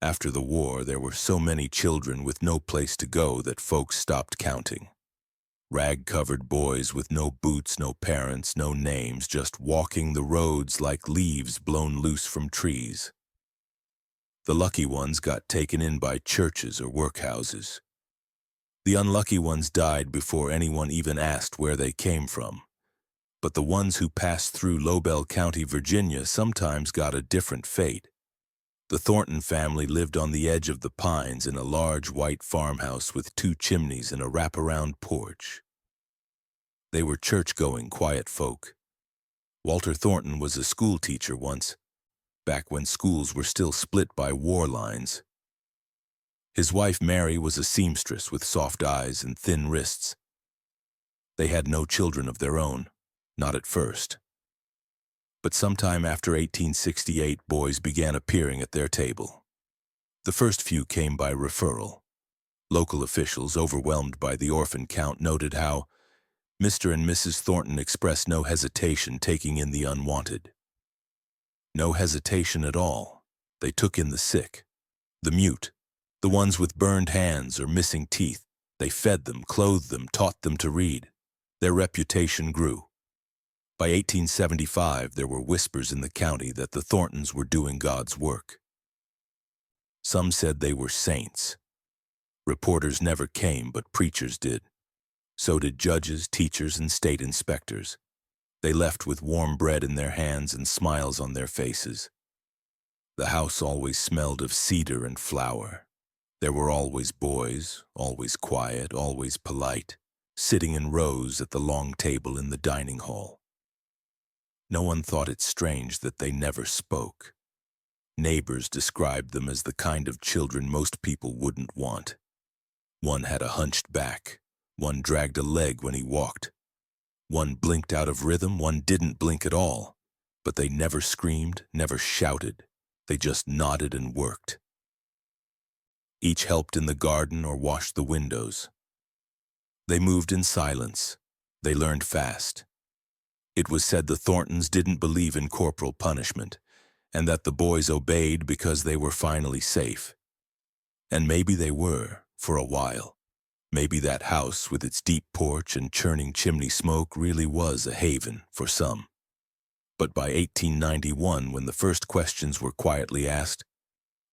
After the war, there were so many children with no place to go that folks stopped counting. Rag-covered boys with no boots, no parents, no names, just walking the roads like leaves blown loose from trees. The lucky ones got taken in by churches or workhouses. The unlucky ones died before anyone even asked where they came from. But the ones who passed through Lobel County, Virginia, sometimes got a different fate. The Thornton family lived on the edge of the pines in a large white farmhouse with 2 chimneys and a wraparound porch. They were church-going, quiet folk. Walter Thornton was a school teacher once, back when schools were still split by war lines. His wife Mary was a seamstress with soft eyes and thin wrists. They had no children of their own, not at first. But sometime after 1868, boys began appearing at their table. The first few came by referral. Local officials, overwhelmed by the orphan count, noted how Mr. and Mrs. Thornton expressed no hesitation taking in the unwanted. No hesitation at all. They took in the sick, the mute, the ones with burned hands or missing teeth. They fed them, clothed them, taught them to read. Their reputation grew. By 1875, there were whispers in the county that the Thorntons were doing God's work. Some said they were saints. Reporters never came, but preachers did. So did judges, teachers, and state inspectors. They left with warm bread in their hands and smiles on their faces. The house always smelled of cedar and flower. There were always boys, always quiet, always polite, sitting in rows at the long table in the dining hall. No one thought it strange that they never spoke. Neighbors described them as the kind of children most people wouldn't want. One had a hunched back. One dragged a leg when he walked. One blinked out of rhythm, one didn't blink at all. But they never screamed, never shouted. They just nodded and worked. Each helped in the garden or washed the windows. They moved in silence. They learned fast. It was said the Thorntons didn't believe in corporal punishment, and that the boys obeyed because they were finally safe. And maybe they were, for a while. Maybe that house with its deep porch and churning chimney smoke really was a haven for some. But by 1891, when the first questions were quietly asked,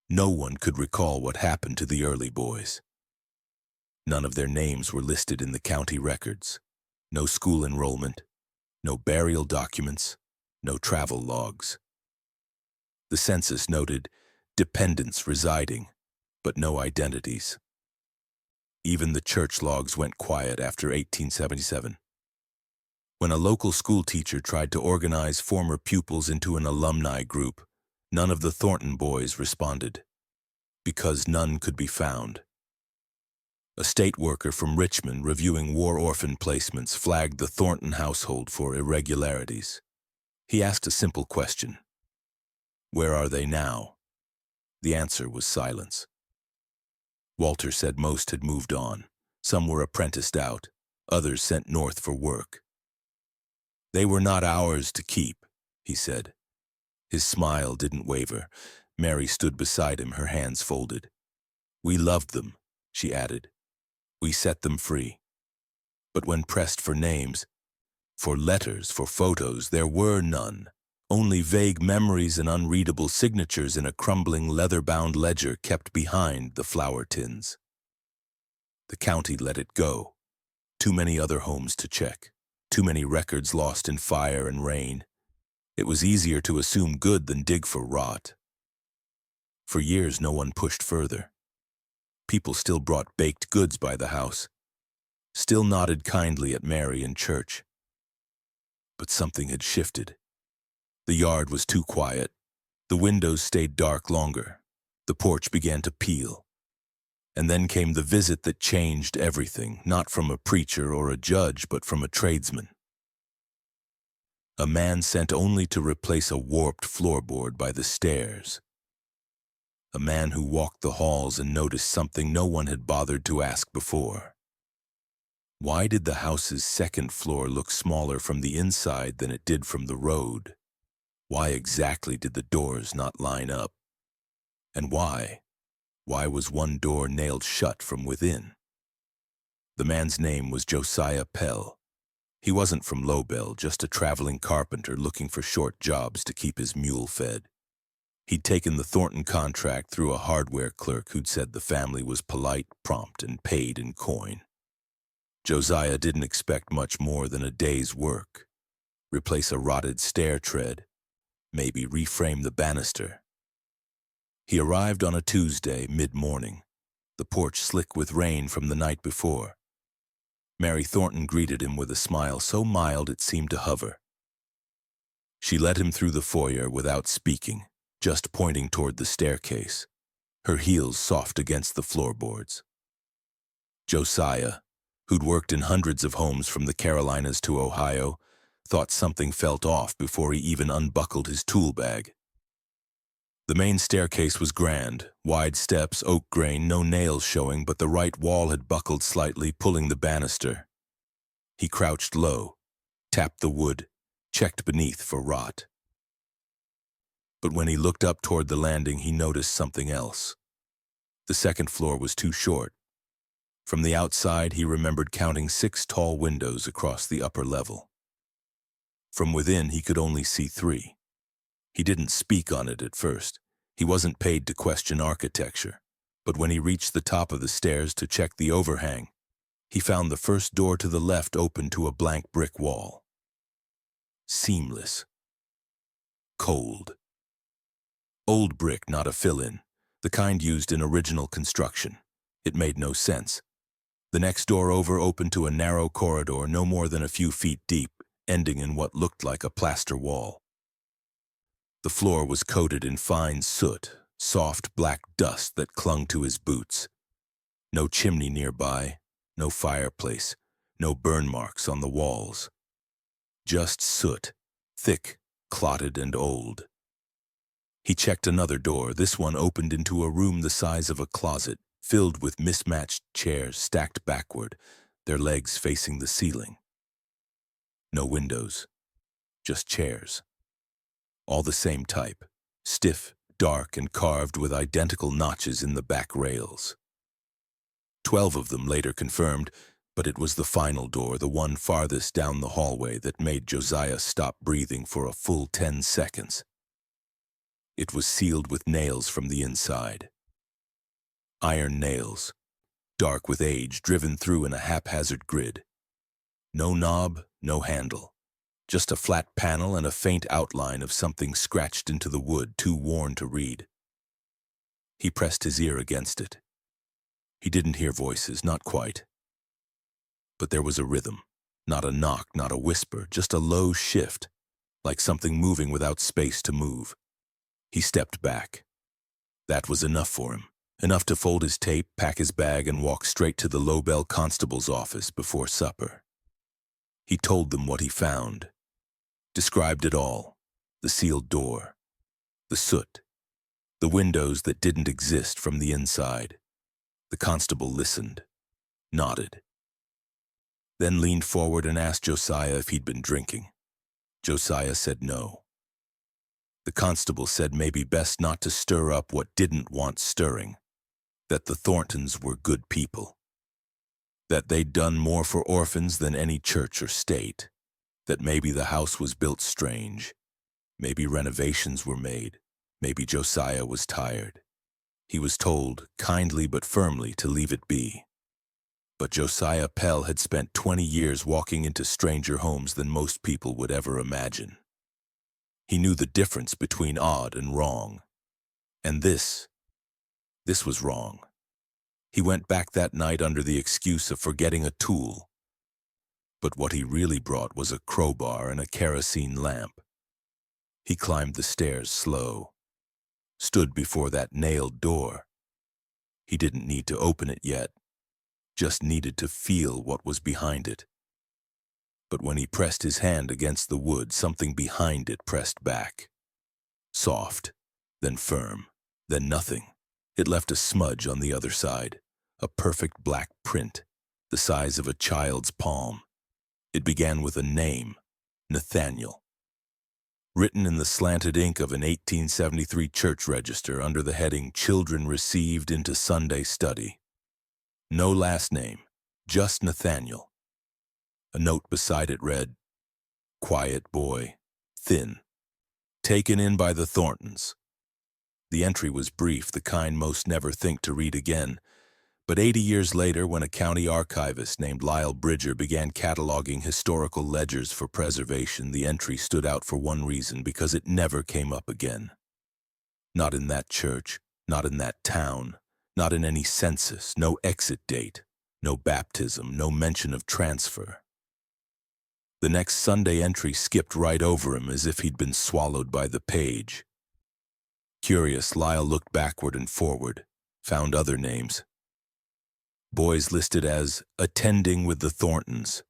no one could recall what happened to the early boys. None of their names were listed in the county records. No school enrollment, no burial documents, no travel logs. The census noted dependents residing, but no identities. Even the church logs went quiet after 1877. When a local school teacher tried to organize former pupils into an alumni group, none of the Thornton boys responded, because none could be found. A state worker from Richmond reviewing war orphan placements flagged the Thornton household for irregularities. He asked a simple question. Where are they now? The answer was silence. Walter said most had moved on. Some were apprenticed out, others sent north for work. They were not ours to keep, he said. His smile didn't waver. Mary stood beside him, her hands folded. We loved them, she added. We set them free. But when pressed for names, for letters, for photos, there were none. Only vague memories and unreadable signatures in a crumbling leather-bound ledger kept behind the flour tins. The county let it go. Too many other homes to check. Too many records lost in fire and rain. It was easier to assume good than dig for rot. For years, no one pushed further. People still brought baked goods by the house, still nodded kindly at Mary in church. But something had shifted. The yard was too quiet. The windows stayed dark longer. The porch began to peel. And then came the visit that changed everything, not from a preacher or a judge, but from a tradesman. A man sent only to replace a warped floorboard by the stairs. A man who walked the halls and noticed something no one had bothered to ask before. Why did the house's second floor look smaller from the inside than it did from the road? Why exactly did the doors not line up? And why, Why was one door nailed shut from within? The man's name was Josiah Pell. He wasn't from Lowbell, just a traveling carpenter looking for short jobs to keep his mule fed. He'd taken the Thornton contract through a hardware clerk who'd said the family was polite, prompt, and paid in coin. Josiah didn't expect much more than a day's work. Replace a rotted stair tread, maybe reframe the banister. He arrived on a Tuesday, mid-morning, the porch slick with rain from the night before. Mary Thornton greeted him with a smile so mild it seemed to hover. She led him through the foyer without speaking, just pointing toward the staircase, her heels soft against the floorboards. Josiah, who'd worked in hundreds of homes from the Carolinas to Ohio, thought something felt off before he even unbuckled his tool bag. The main staircase was grand, wide steps, oak grain, no nails showing, but the right wall had buckled slightly, pulling the banister. He crouched low, tapped the wood, checked beneath for rot. But when he looked up toward the landing, he noticed something else. The second floor was too short. From the outside, he remembered counting 6 tall windows across the upper level. From within, he could only see 3. He didn't speak on it at first. He wasn't paid to question architecture. But when he reached the top of the stairs to check the overhang, he found the first door to the left open to a blank brick wall. Seamless. Cold. Old brick, not a fill-in, the kind used in original construction. It made no sense. The next door over opened to a narrow corridor no more than a few feet deep, ending in what looked like a plaster wall. The floor was coated in fine soot, soft black dust that clung to his boots. No chimney nearby, no fireplace, no burn marks on the walls. Just soot, thick, clotted, and old. He checked another door. This one opened into a room the size of a closet, filled with mismatched chairs stacked backward, their legs facing the ceiling. No windows, just chairs. All the same type, stiff, dark, and carved with identical notches in the back rails. 12 of them later confirmed, but it was the final door, the one farthest down the hallway, that made Josiah stop breathing for a full 10 seconds. It was sealed with nails from the inside. Iron nails, dark with age, driven through in a haphazard grid. No knob, no handle. Just a flat panel and a faint outline of something scratched into the wood, too worn to read. He pressed his ear against it. He didn't hear voices, not quite. But there was a rhythm, not a knock, not a whisper, just a low shift, like something moving without space to move. He stepped back. That was enough for him, enough to fold his tape, pack his bag, and walk straight to the Lowbell constable's office before supper. He told them what he found. Described it all, the sealed door, the soot, the windows that didn't exist from the inside. The constable listened, nodded, then leaned forward and asked Josiah if he'd been drinking. Josiah said no. The constable said maybe best not to stir up what didn't want stirring, that the Thorntons were good people, that they'd done more for orphans than any church or state, that maybe the house was built strange, maybe renovations were made, maybe Josiah was tired. He was told, kindly but firmly, to leave it be. But Josiah Pell had spent 20 years walking into stranger homes than most people would ever imagine. He knew the difference between odd and wrong. And this was wrong. He went back that night under the excuse of forgetting a tool. But what he really brought was a crowbar and a kerosene lamp. He climbed the stairs slow, stood before that nailed door. He didn't need to open it yet, just needed to feel what was behind it. But when he pressed his hand against the wood, something behind it pressed back. Soft, then firm, then nothing. It left a smudge on the other side, a perfect black print, the size of a child's palm. It began with a name, Nathaniel. written in the slanted ink of an 1873 church register under the heading "Children Received into Sunday Study." No last name, just Nathaniel. A note beside it read, "Quiet boy, thin. Taken in by the Thorntons." The entry was brief, the kind most never think to read again. But 80 years later, when a county archivist named Lyle Bridger began cataloging historical ledgers for preservation, the entry stood out for one reason: because it never came up again. Not in that church, not in that town, not in any census, no exit date, no baptism, no mention of transfer. The next Sunday entry skipped right over him as if he'd been swallowed by the page. Curious, Lyle looked backward and forward, found other names. Boys listed as attending with the Thorntons.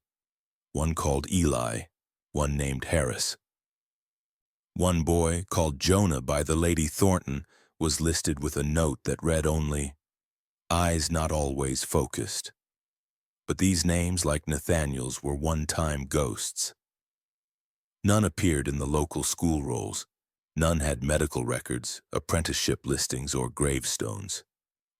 One called Eli, one named Harris. One boy, called Jonah by the Lady Thornton, was listed with a note that read only, "Eyes not always focused." But these names, like Nathaniel's, were one-time ghosts. None appeared in the local school rolls. None had medical records, apprenticeship listings, or gravestones.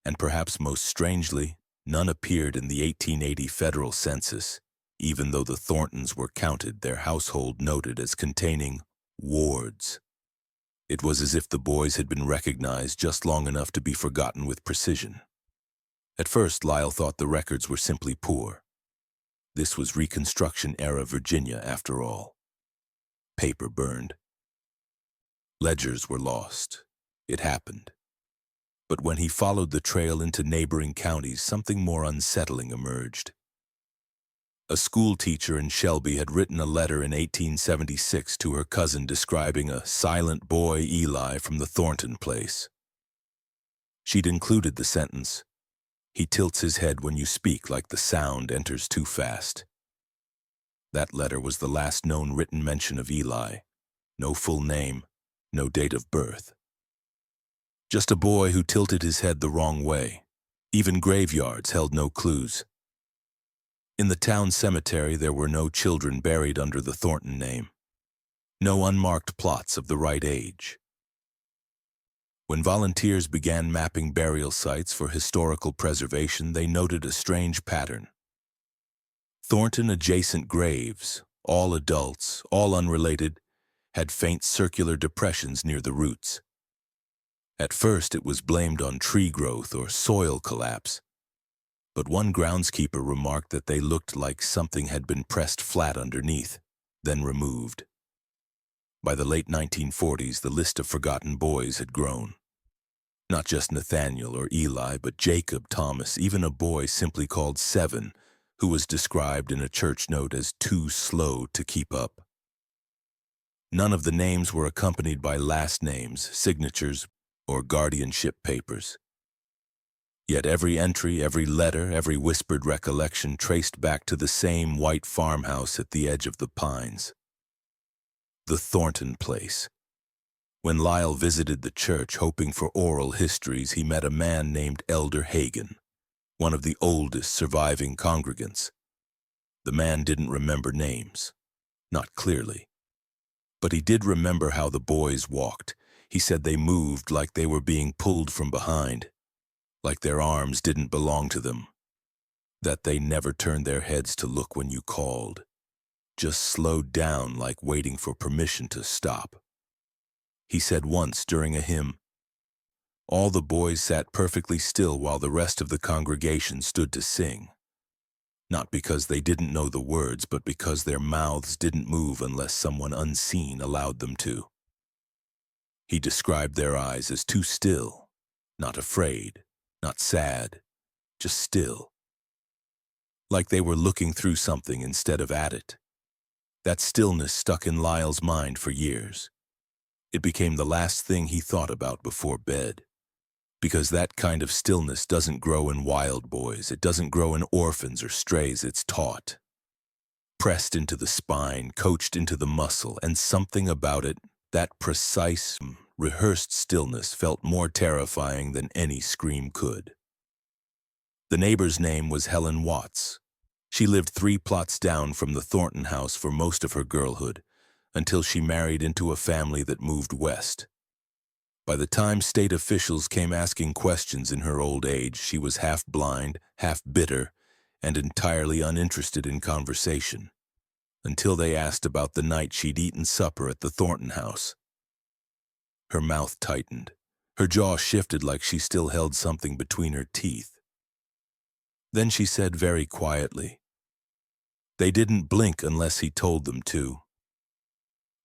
And perhaps most strangely, none appeared in the 1880 federal census, even though the Thorntons were counted, their household noted as containing wards. It was as if the boys had been recognized just long enough to be forgotten with precision. At first, Lyle thought the records were simply poor. This was Reconstruction-era Virginia, after all. Paper burned. Ledgers were lost. It happened. But when he followed the trail into neighboring counties, something more unsettling emerged. A school teacher in Shelby had written a letter in 1876 to her cousin describing a silent boy, Eli, from the Thornton place. She'd included the sentence, "He tilts his head when you speak like the sound enters too fast." That letter was the last known written mention of Eli. No full name, no date of birth. Just a boy who tilted his head the wrong way. Even graveyards held no clues. In the town cemetery, there were no children buried under the Thornton name. No unmarked plots of the right age. When volunteers began mapping burial sites for historical preservation, they noted a strange pattern. Thornton-adjacent graves, all adults, all unrelated, had faint circular depressions near the roots. At first, it was blamed on tree growth or soil collapse, but one groundskeeper remarked that they looked like something had been pressed flat underneath, then removed. By the late 1940s, the list of forgotten boys had grown. Not just Nathaniel or Eli, but Jacob, Thomas, even a boy simply called Seven, who was described in a church note as too slow to keep up. None of the names were accompanied by last names, signatures, or guardianship papers. Yet every entry, every letter, every whispered recollection traced back to the same white farmhouse at the edge of the pines. The Thornton place. When Lyle visited the church hoping for oral histories, he met a man named Elder Hagan, one of the oldest surviving congregants. The man didn't remember names, not clearly. But he did remember how the boys walked. He said they moved like they were being pulled from behind, like their arms didn't belong to them, that they never turned their heads to look when you called, just slowed down like waiting for permission to stop. He said once during a hymn, all the boys sat perfectly still while the rest of the congregation stood to sing, not because they didn't know the words, but because their mouths didn't move unless someone unseen allowed them to. He described their eyes as too still, not afraid, not sad, just still. Like they were looking through something instead of at it. That stillness stuck in Lyle's mind for years. It became the last thing he thought about before bed. Because that kind of stillness doesn't grow in wild boys, it doesn't grow in orphans or strays, it's taught. Pressed into the spine, coached into the muscle, and something about it, that precise, rehearsed stillness, felt more terrifying than any scream could. The neighbor's name was Helen Watts. She lived 3 plots down from the Thornton house for most of her girlhood, until she married into a family that moved west. By the time state officials came asking questions in her old age, she was half blind, half bitter, and entirely uninterested in conversation, until they asked about the night she'd eaten supper at the Thornton house. Her mouth tightened. Her jaw shifted like she still held something between her teeth. Then she said very quietly, "They didn't blink unless he told them to."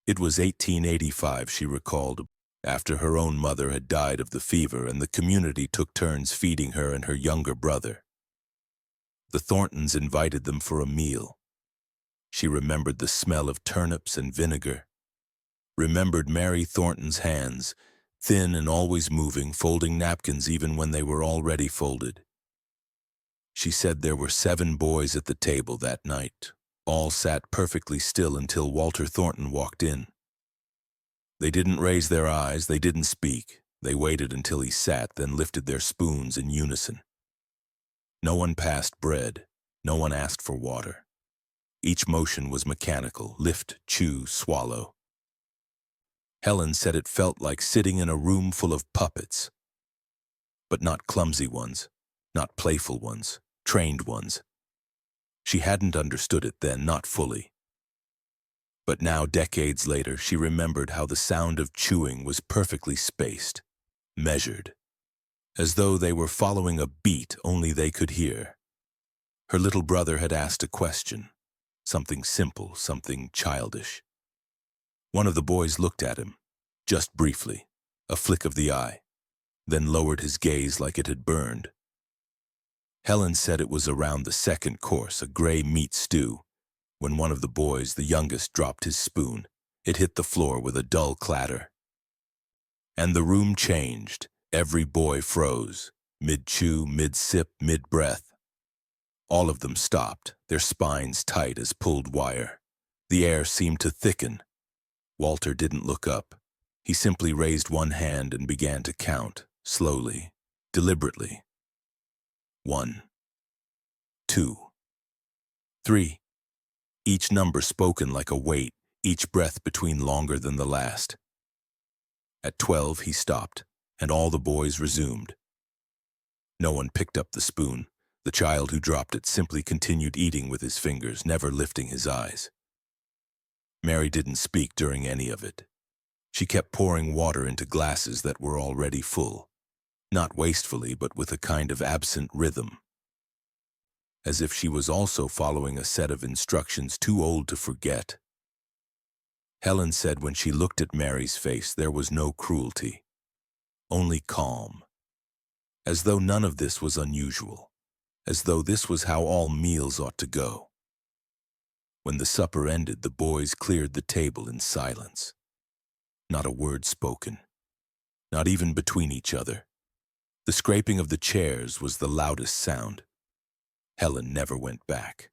It was 1885, she recalled, after her own mother had died of the fever and the community took turns feeding her and her younger brother. The Thorntons invited them for a meal. She remembered the smell of turnips and vinegar, remembered Mary Thornton's hands, thin and always moving, folding napkins even when they were already folded. She said there were 7 boys at the table that night. All sat perfectly still until Walter Thornton walked in. They didn't raise their eyes, they didn't speak. They waited until he sat, then lifted their spoons in unison. No one passed bread, no one asked for water. Each motion was mechanical: lift, chew, swallow. Helen said it felt like sitting in a room full of puppets, but not clumsy ones, not playful ones, trained ones. She hadn't understood it then, not fully. But now, decades later, she remembered how the sound of chewing was perfectly spaced, measured, as though they were following a beat only they could hear. Her little brother had asked a question, something simple, something childish. One of the boys looked at him, just briefly, a flick of the eye, then lowered his gaze like it had burned. Helen said it was around the second course, a gray meat stew, when one of the boys, the youngest, dropped his spoon. It hit the floor with a dull clatter. And the room changed. Every boy froze, mid-chew, mid-sip, mid-breath. All of them stopped, their spines tight as pulled wire. The air seemed to thicken. Walter didn't look up. He simply raised one hand and began to count, slowly, deliberately. 1, 2, 3. Each number spoken like a weight, each breath between longer than the last. At 12, he stopped, and all the boys resumed. No one picked up the spoon. The child who dropped it simply continued eating with his fingers, never lifting his eyes. Mary didn't speak during any of it. She kept pouring water into glasses that were already full, not wastefully, but with a kind of absent rhythm, as if she was also following a set of instructions too old to forget. Helen said when she looked at Mary's face, there was no cruelty, only calm, as though none of this was unusual, as though this was how all meals ought to go. When the supper ended, the boys cleared the table in silence. Not a word spoken, not even between each other. The scraping of the chairs was the loudest sound. Helen never went back.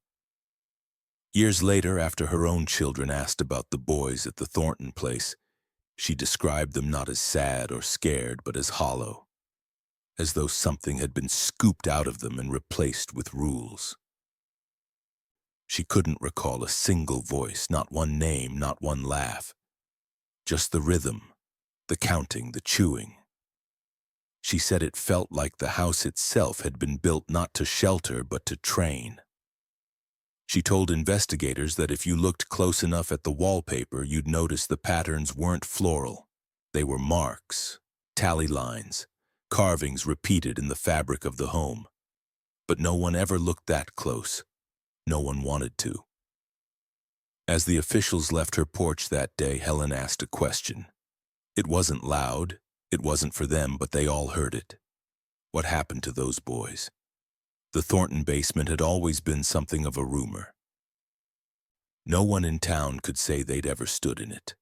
Years later, after her own children asked about the boys at the Thornton place, she described them not as sad or scared, but as hollow, as though something had been scooped out of them and replaced with rules. She couldn't recall a single voice, not one name, not one laugh. Just the rhythm, the counting, the chewing. She said it felt like the house itself had been built not to shelter, but to train. She told investigators that if you looked close enough at the wallpaper, you'd notice the patterns weren't floral. They were marks, tally lines, carvings repeated in the fabric of the home. But no one ever looked that close. No one wanted to. As the officials left her porch that day, Helen asked a question. It wasn't loud. It wasn't for them, but they all heard it. What happened to those boys? The Thornton basement had always been something of a rumor. No one in town could say they'd ever stood in it.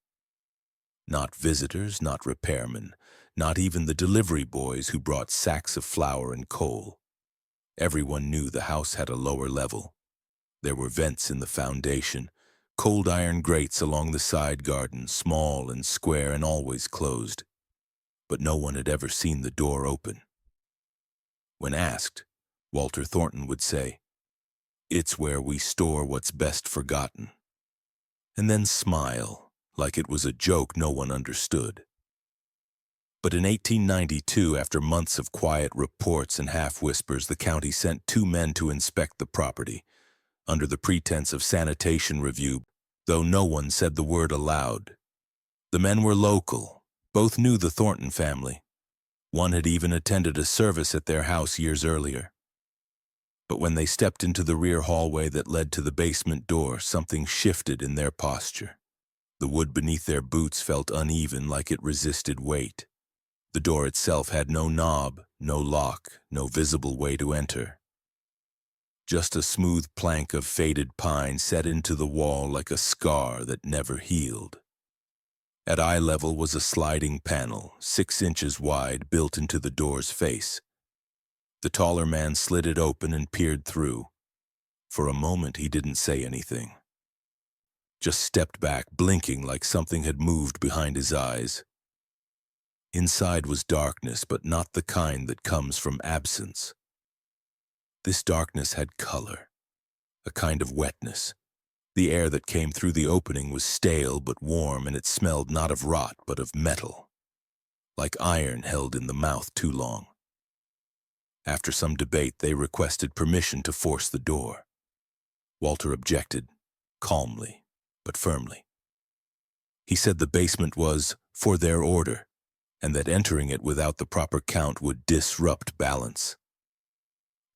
Not visitors, not repairmen, not even the delivery boys who brought sacks of flour and coal. Everyone knew the house had a lower level. There were vents in the foundation, cold iron grates along the side garden, small and square and always closed. But no one had ever seen the door open. When asked, Walter Thornton would say, "It's where we store what's best forgotten," and then smile, like it was a joke no one understood. But in 1892, after months of quiet reports and half-whispers, the county sent 2 men to inspect the property, under the pretense of sanitation review, though no one said the word aloud. The men were local. Both knew the Thornton family. One had even attended a service at their house years earlier. But when they stepped into the rear hallway that led to the basement door, something shifted in their posture. The wood beneath their boots felt uneven, like it resisted weight. The door itself had no knob, no lock, no visible way to enter. Just a smooth plank of faded pine set into the wall like a scar that never healed. At eye level was a sliding panel, 6 inches wide, built into the door's face. The taller man slid it open and peered through. For a moment he didn't say anything. Just stepped back, blinking like something had moved behind his eyes. Inside was darkness, but not the kind that comes from absence. This darkness had color, a kind of wetness. The air that came through the opening was stale but warm, and it smelled not of rot but of metal, like iron held in the mouth too long. After some debate, they requested permission to force the door. Walter objected, calmly but firmly. He said the basement was for their order, and that entering it without the proper count would disrupt balance.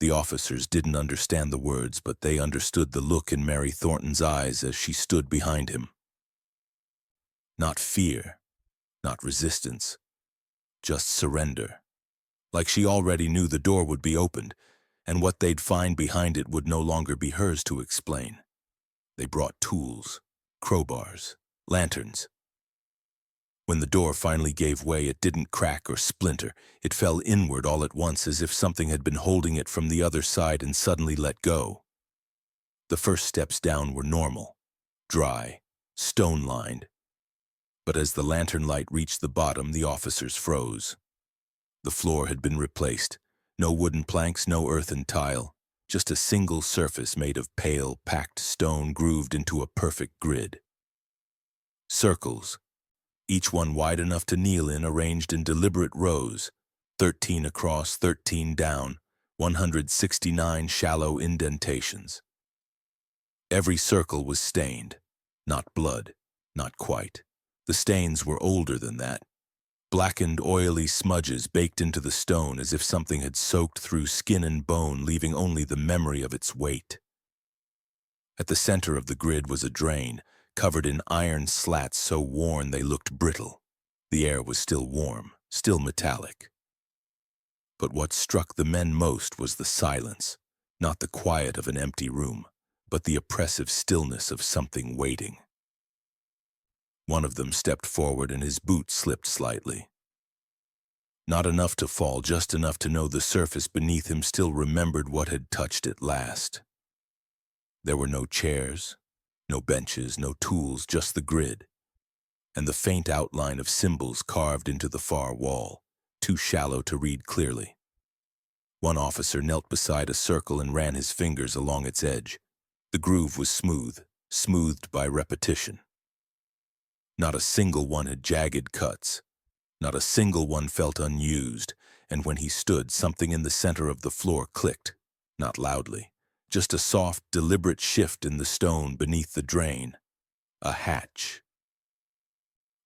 The officers didn't understand the words, but they understood the look in Mary Thornton's eyes as she stood behind him. Not fear, not resistance, just surrender. Like she already knew the door would be opened, and what they'd find behind it would no longer be hers to explain. They brought tools, crowbars, lanterns. When the door finally gave way, it didn't crack or splinter. It fell inward all at once, as if something had been holding it from the other side and suddenly let go. The first steps down were normal, dry, stone-lined. But as the lantern light reached the bottom, the officers froze. The floor had been replaced. No wooden planks, no earthen tile, just a single surface made of pale, packed stone grooved into a perfect grid. Circles, each one wide enough to kneel in, arranged in deliberate rows, 13 across, 13 down, 169 shallow indentations. Every circle was stained, not blood, not quite. The stains were older than that. Blackened, oily smudges baked into the stone as if something had soaked through skin and bone, leaving only the memory of its weight. At the center of the grid was a drain, covered in iron slats so worn they looked brittle. The air was still warm, still metallic. But what struck the men most was the silence, not the quiet of an empty room, but the oppressive stillness of something waiting. One of them stepped forward and his boot slipped slightly. Not enough to fall, just enough to know the surface beneath him still remembered what had touched it last. There were no chairs, no benches, no tools, just the grid, and the faint outline of symbols carved into the far wall, too shallow to read clearly. One officer knelt beside a circle and ran his fingers along its edge. The groove was smooth, smoothed by repetition. Not a single one had jagged cuts. Not a single one felt unused, and when he stood, something in the center of the floor clicked, not loudly, just a soft, deliberate shift in the stone beneath the drain. A hatch.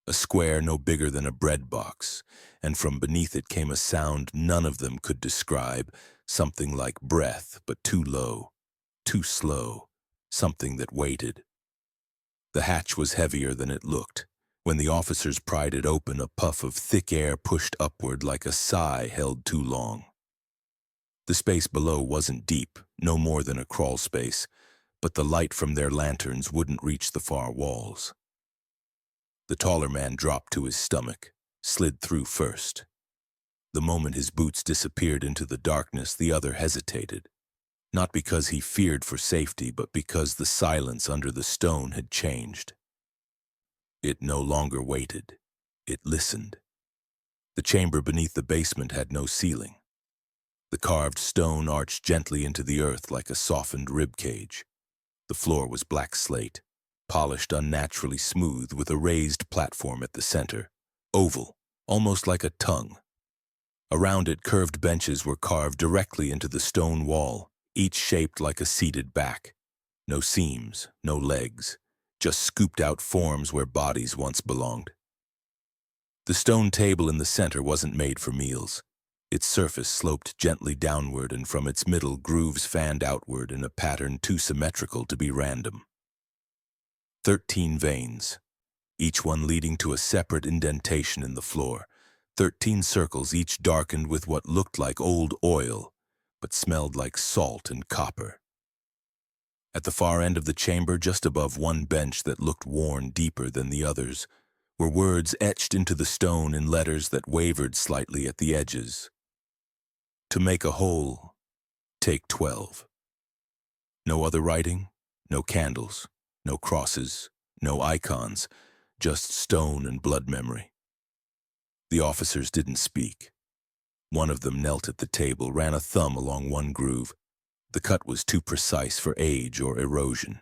A square no bigger than a bread box, and from beneath it came a sound none of them could describe, something like breath, but too low, too slow, something that waited. The hatch was heavier than it looked. When the officers pried it open, a puff of thick air pushed upward like a sigh held too long. The space below wasn't deep, no more than a crawl space, but the light from their lanterns wouldn't reach the far walls. The taller man dropped to his stomach, slid through first. The moment his boots disappeared into the darkness, the other hesitated, not because he feared for safety, but because the silence under the stone had changed. It no longer waited. It listened. The chamber beneath the basement had no ceiling. The carved stone arched gently into the earth like a softened rib cage. The floor was black slate, polished unnaturally smooth with a raised platform at the center, oval, almost like a tongue. Around it, curved benches were carved directly into the stone wall, each shaped like a seated back. No seams, no legs, just scooped-out forms where bodies once belonged. The stone table in the center wasn't made for meals. Its surface sloped gently downward, and from its middle, grooves fanned outward in a pattern too symmetrical to be random. 13 veins, each one leading to a separate indentation in the floor. 13 circles, each darkened with what looked like old oil, but smelled like salt and copper. At the far end of the chamber, just above one bench that looked worn deeper than the others, were words etched into the stone in letters that wavered slightly at the edges. To make a whole, take 12. No other writing, no candles, no crosses, no icons, just stone and blood memory. The officers didn't speak. One of them knelt at the table, ran a thumb along one groove. The cut was too precise for age or erosion.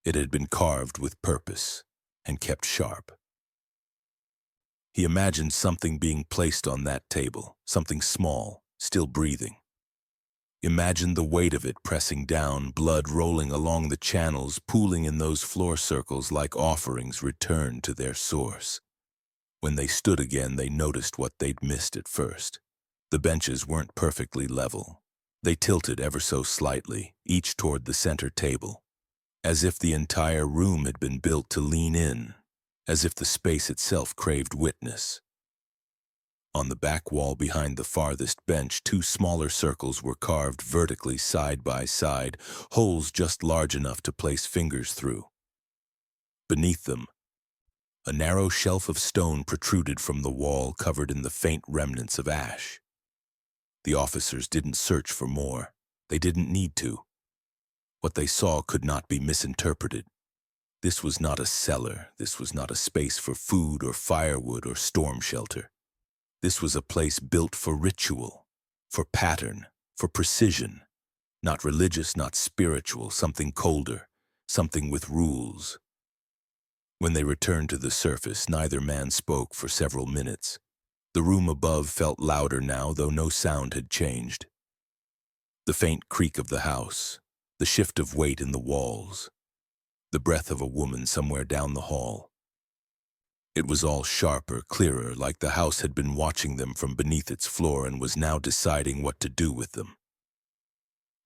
It had been carved with purpose and kept sharp. He imagined something being placed on that table, something small, still breathing. Imagined the weight of it pressing down, blood rolling along the channels, pooling in those floor circles like offerings returned to their source. When they stood again, they noticed what they'd missed at first. The benches weren't perfectly level. They tilted ever so slightly, each toward the center table, as if the entire room had been built to lean in, as if the space itself craved witness. On the back wall behind the farthest bench, 2 smaller circles were carved vertically side by side, holes just large enough to place fingers through. Beneath them, a narrow shelf of stone protruded from the wall, covered in the faint remnants of ash. The officers didn't search for more. They didn't need to. What they saw could not be misinterpreted. This was not a cellar. This was not a space for food or firewood or storm shelter. This was a place built for ritual, for pattern, for precision. Not religious, not spiritual, something colder, something with rules. When they returned to the surface, neither man spoke for several minutes. The room above felt louder now, though no sound had changed. The faint creak of the house, the shift of weight in the walls, the breath of a woman somewhere down the hall. It was all sharper, clearer, like the house had been watching them from beneath its floor and was now deciding what to do with them.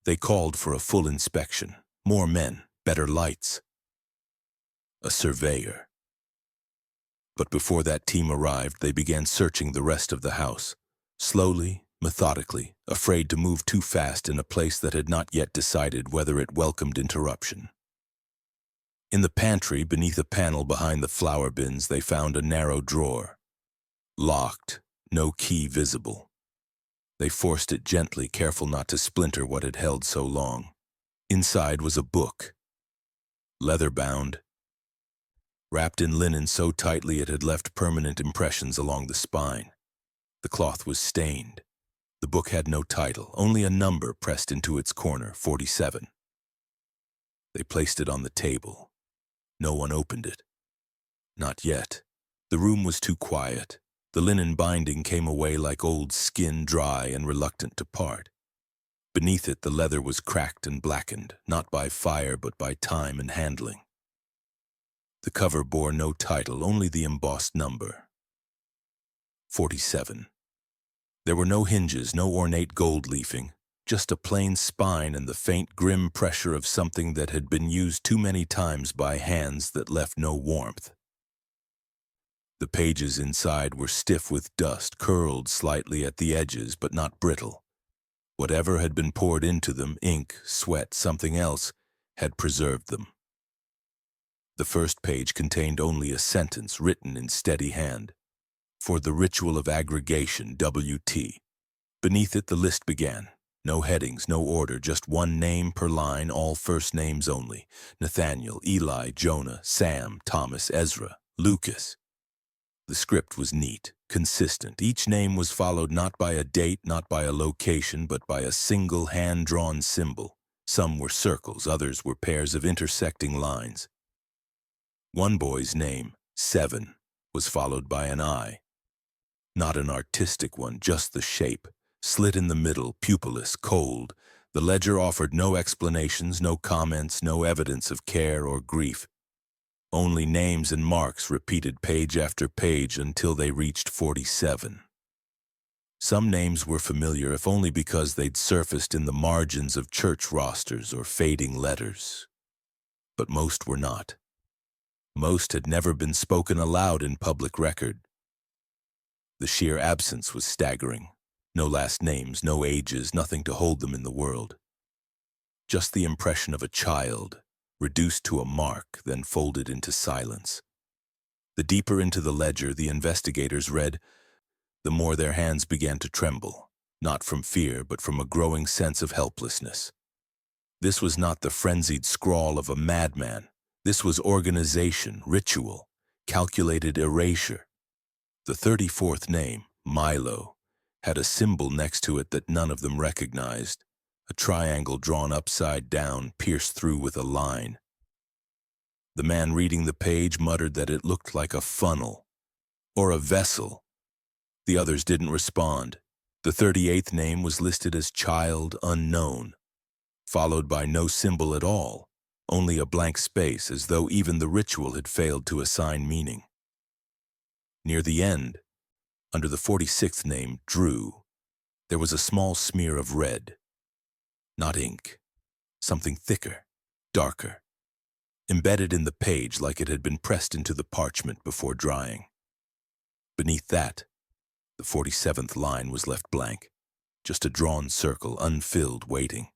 They called for a full inspection, more men, better lights. A surveyor. But before that team arrived, they began searching the rest of the house, slowly, methodically, afraid to move too fast in a place that had not yet decided whether it welcomed interruption. In the pantry, beneath a panel behind the flour bins, they found a narrow drawer. Locked, no key visible. They forced it gently, careful not to splinter what had held so long. Inside was a book, leather-bound, wrapped in linen so tightly it had left permanent impressions along the spine. The cloth was stained. The book had no title, only a number pressed into its corner, 47. They placed it on the table. No one opened it. Not yet. The room was too quiet. The linen binding came away like old skin, dry and reluctant to part. Beneath it, the leather was cracked and blackened, not by fire but by time and handling. The cover bore no title, only the embossed number. 47. There were no hinges, no ornate gold leafing, just a plain spine and the faint, grim pressure of something that had been used too many times by hands that left no warmth. The pages inside were stiff with dust, curled slightly at the edges, but not brittle. Whatever had been poured into them, ink, sweat, something else, had preserved them. The first page contained only a sentence written in steady hand. For the ritual of aggregation, WT. Beneath it, the list began. No headings, no order, just one name per line, all first names only. Nathaniel, Eli, Jonah, Sam, Thomas, Ezra, Lucas. The script was neat, consistent. Each name was followed not by a date, not by a location, but by a single hand-drawn symbol. Some were circles, others were pairs of intersecting lines. One boy's name, 7, was followed by an I. Not an artistic one, just the shape, slit in the middle, pupilless, cold. The ledger offered no explanations, no comments, no evidence of care or grief. Only names and marks repeated page after page until they reached 47. Some names were familiar, if only because they'd surfaced in the margins of church rosters or fading letters. But most were not. Most had never been spoken aloud in public record. The sheer absence was staggering. No last names, no ages, nothing to hold them in the world. Just the impression of a child, reduced to a mark, then folded into silence. The deeper into the ledger the investigators read, the more their hands began to tremble, not from fear, but from a growing sense of helplessness. This was not the frenzied scrawl of a madman. This was organization, ritual, calculated erasure. The 34th name, Milo, had a symbol next to it that none of them recognized, a triangle drawn upside down, pierced through with a line. The man reading the page muttered that it looked like a funnel, or a vessel. The others didn't respond. The 38th name was listed as Child Unknown, followed by no symbol at all, only a blank space, as though even the ritual had failed to assign meaning. Near the end, under the 46th name, Drew, there was a small smear of red. Not ink, something thicker, darker, embedded in the page like it had been pressed into the parchment before drying. Beneath that, the 47th line was left blank, just a drawn circle, unfilled, waiting.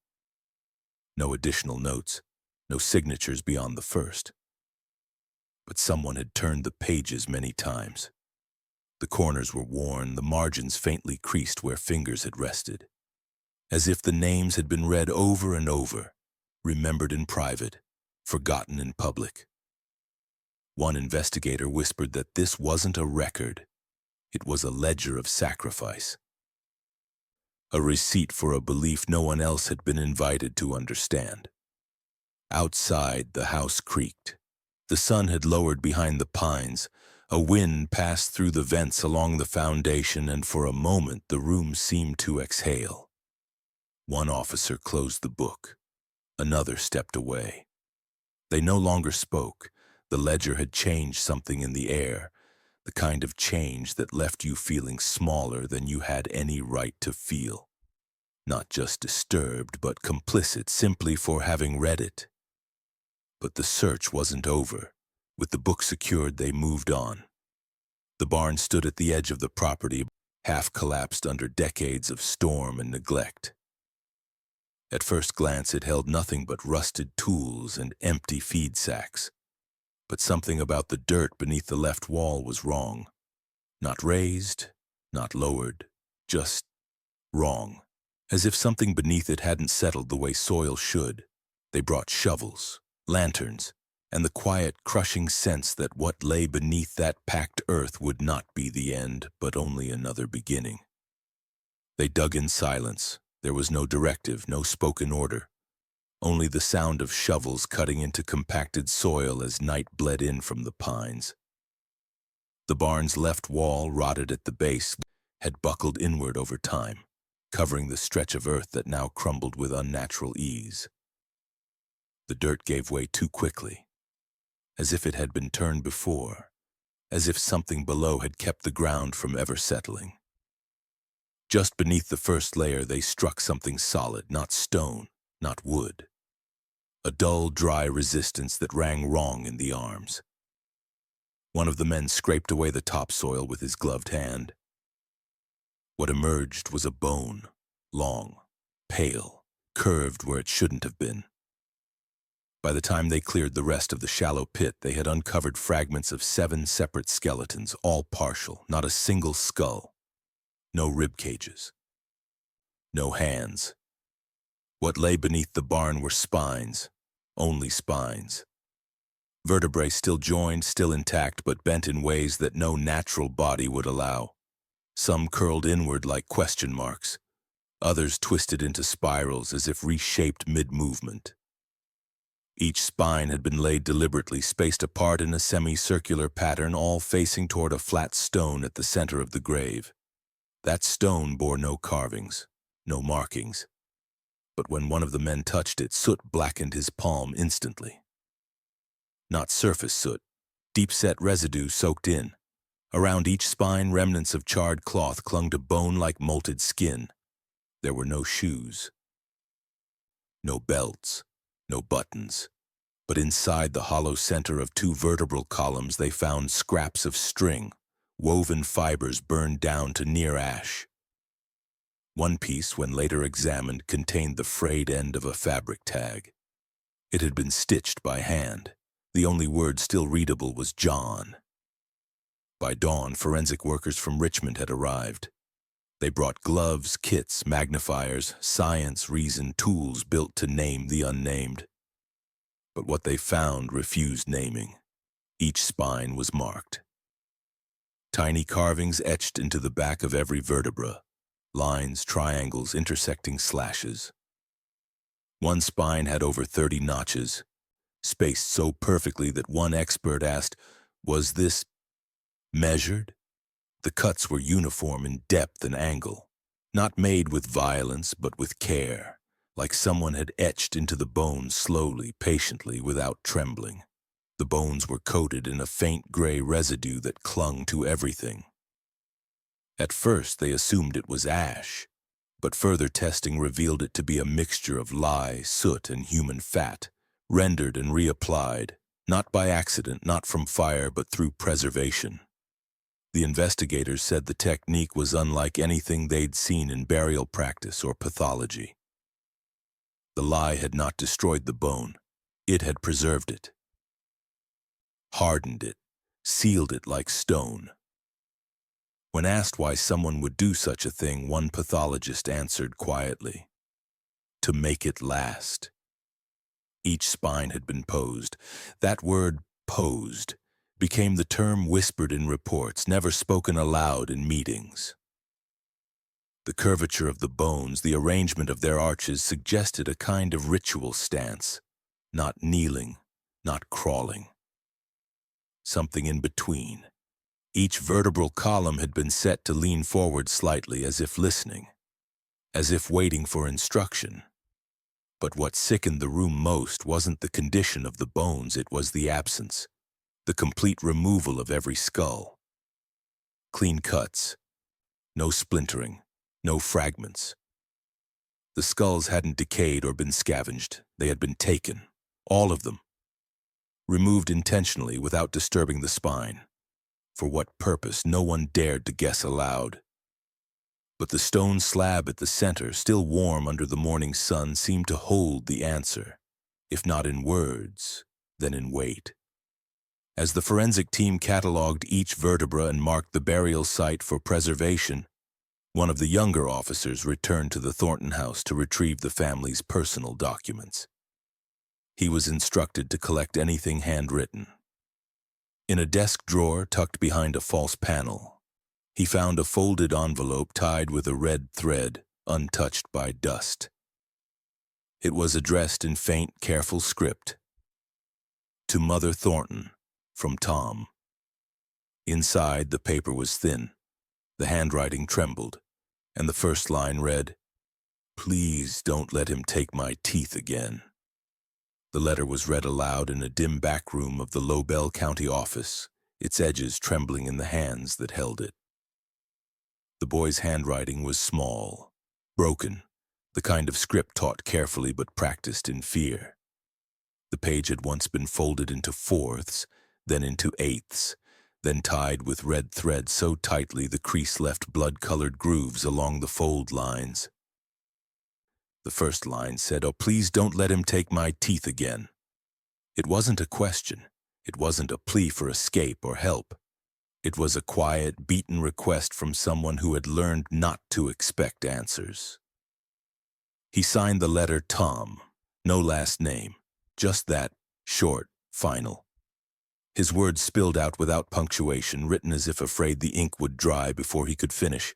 No additional notes, no signatures beyond the first. But someone had turned the pages many times. The corners were worn, the margins faintly creased where fingers had rested, as if the names had been read over and over, remembered in private, forgotten in public. One investigator whispered that this wasn't a record. It was a ledger of sacrifice. A receipt for a belief no one else had been invited to understand. Outside, the house creaked. The sun had lowered behind the pines. A wind passed through the vents along the foundation, and for a moment the room seemed to exhale. One officer closed the book. Another stepped away. They no longer spoke. The ledger had changed something in the air, the kind of change that left you feeling smaller than you had any right to feel. Not just disturbed, but complicit simply for having read it. But the search wasn't over. With the book secured, they moved on. The barn stood at the edge of the property, half collapsed under decades of storm and neglect. At first glance, it held nothing but rusted tools and empty feed sacks. But something about the dirt beneath the left wall was wrong. Not raised, not lowered, just wrong. As if something beneath it hadn't settled the way soil should. They brought shovels, lanterns, and the quiet, crushing sense that what lay beneath that packed earth would not be the end, but only another beginning. They dug in silence. There was no directive, no spoken order. Only the sound of shovels cutting into compacted soil as night bled in from the pines. The barn's left wall, rotted at the base, had buckled inward over time, covering the stretch of earth that now crumbled with unnatural ease. The dirt gave way too quickly, as if it had been turned before, as if something below had kept the ground from ever settling. Just beneath the first layer, they struck something solid, not stone, not wood. A dull, dry resistance that rang wrong in the arms. One of the men scraped away the topsoil with his gloved hand. What emerged was a bone, long, pale, curved where it shouldn't have been. By the time they cleared the rest of the shallow pit, they had uncovered fragments of 7 separate skeletons, all partial, not a single skull. No rib cages. No hands. What lay beneath the barn were spines, only spines. Vertebrae still joined, still intact, but bent in ways that no natural body would allow. Some curled inward like question marks. Others twisted into spirals as if reshaped mid-movement. Each spine had been laid deliberately, spaced apart in a semicircular pattern, all facing toward a flat stone at the center of the grave. That stone bore no carvings, no markings. But when one of the men touched it, soot blackened his palm instantly. Not surface soot, deep-set residue soaked in. Around each spine, remnants of charred cloth clung to bone like molted skin. There were no shoes, no belts, no buttons. But inside the hollow center of two vertebral columns, they found scraps of string, woven fibers burned down to near ash. One piece, when later examined, contained the frayed end of a fabric tag. It had been stitched by hand. The only word still readable was John. By dawn, forensic workers from Richmond had arrived. They brought gloves, kits, magnifiers, science, reason, tools built to name the unnamed. But what they found refused naming. Each spine was marked. Tiny carvings etched into the back of every vertebra. Lines, triangles, intersecting slashes. One spine had over 30 notches, spaced so perfectly that one expert asked, "Was this measured?" The cuts were uniform in depth and angle, not made with violence but with care, like someone had etched into the bones slowly, patiently, without trembling. The bones were coated in a faint gray residue that clung to everything. At first, they assumed it was ash, but further testing revealed it to be a mixture of lye, soot, and human fat, rendered and reapplied, not by accident, not from fire, but through preservation. The investigators said the technique was unlike anything they'd seen in burial practice or pathology. The lye had not destroyed the bone. It had preserved it, hardened it, sealed it like stone. When asked why someone would do such a thing, one pathologist answered quietly, "To make it last." Each spine had been posed. That word, posed, became the term whispered in reports, never spoken aloud in meetings. The curvature of the bones, the arrangement of their arches suggested a kind of ritual stance, not kneeling, not crawling. Something in between. Each vertebral column had been set to lean forward slightly, as if listening, as if waiting for instruction. But what sickened the room most wasn't the condition of the bones, it was the absence, the complete removal of every skull. Clean cuts, no splintering, no fragments. The skulls hadn't decayed or been scavenged, they had been taken, all of them, removed intentionally without disturbing the spine. For what purpose, no one dared to guess aloud. But the stone slab at the center, still warm under the morning sun, seemed to hold the answer, if not in words, then in weight. As the forensic team cataloged each vertebra and marked the burial site for preservation, one of the younger officers returned to the Thornton house to retrieve the family's personal documents. He was instructed to collect anything handwritten. In a desk drawer tucked behind a false panel, he found a folded envelope tied with a red thread, untouched by dust. It was addressed in faint, careful script. To Mother Thornton, from Tom. Inside, the paper was thin. The handwriting trembled, and the first line read, "Please don't let him take my teeth again." The letter was read aloud in a dim back room of the Lobel County office, its edges trembling in the hands that held it. The boy's handwriting was small, broken, the kind of script taught carefully but practiced in fear. The page had once been folded into fourths, then into eighths, then tied with red thread so tightly the crease left blood-colored grooves along the fold lines. The first line said, "Oh, please don't let him take my teeth again." It wasn't a question. It wasn't a plea for escape or help. It was a quiet, beaten request from someone who had learned not to expect answers. He signed the letter Tom, no last name, just that, short, final. His words spilled out without punctuation, written as if afraid the ink would dry before he could finish.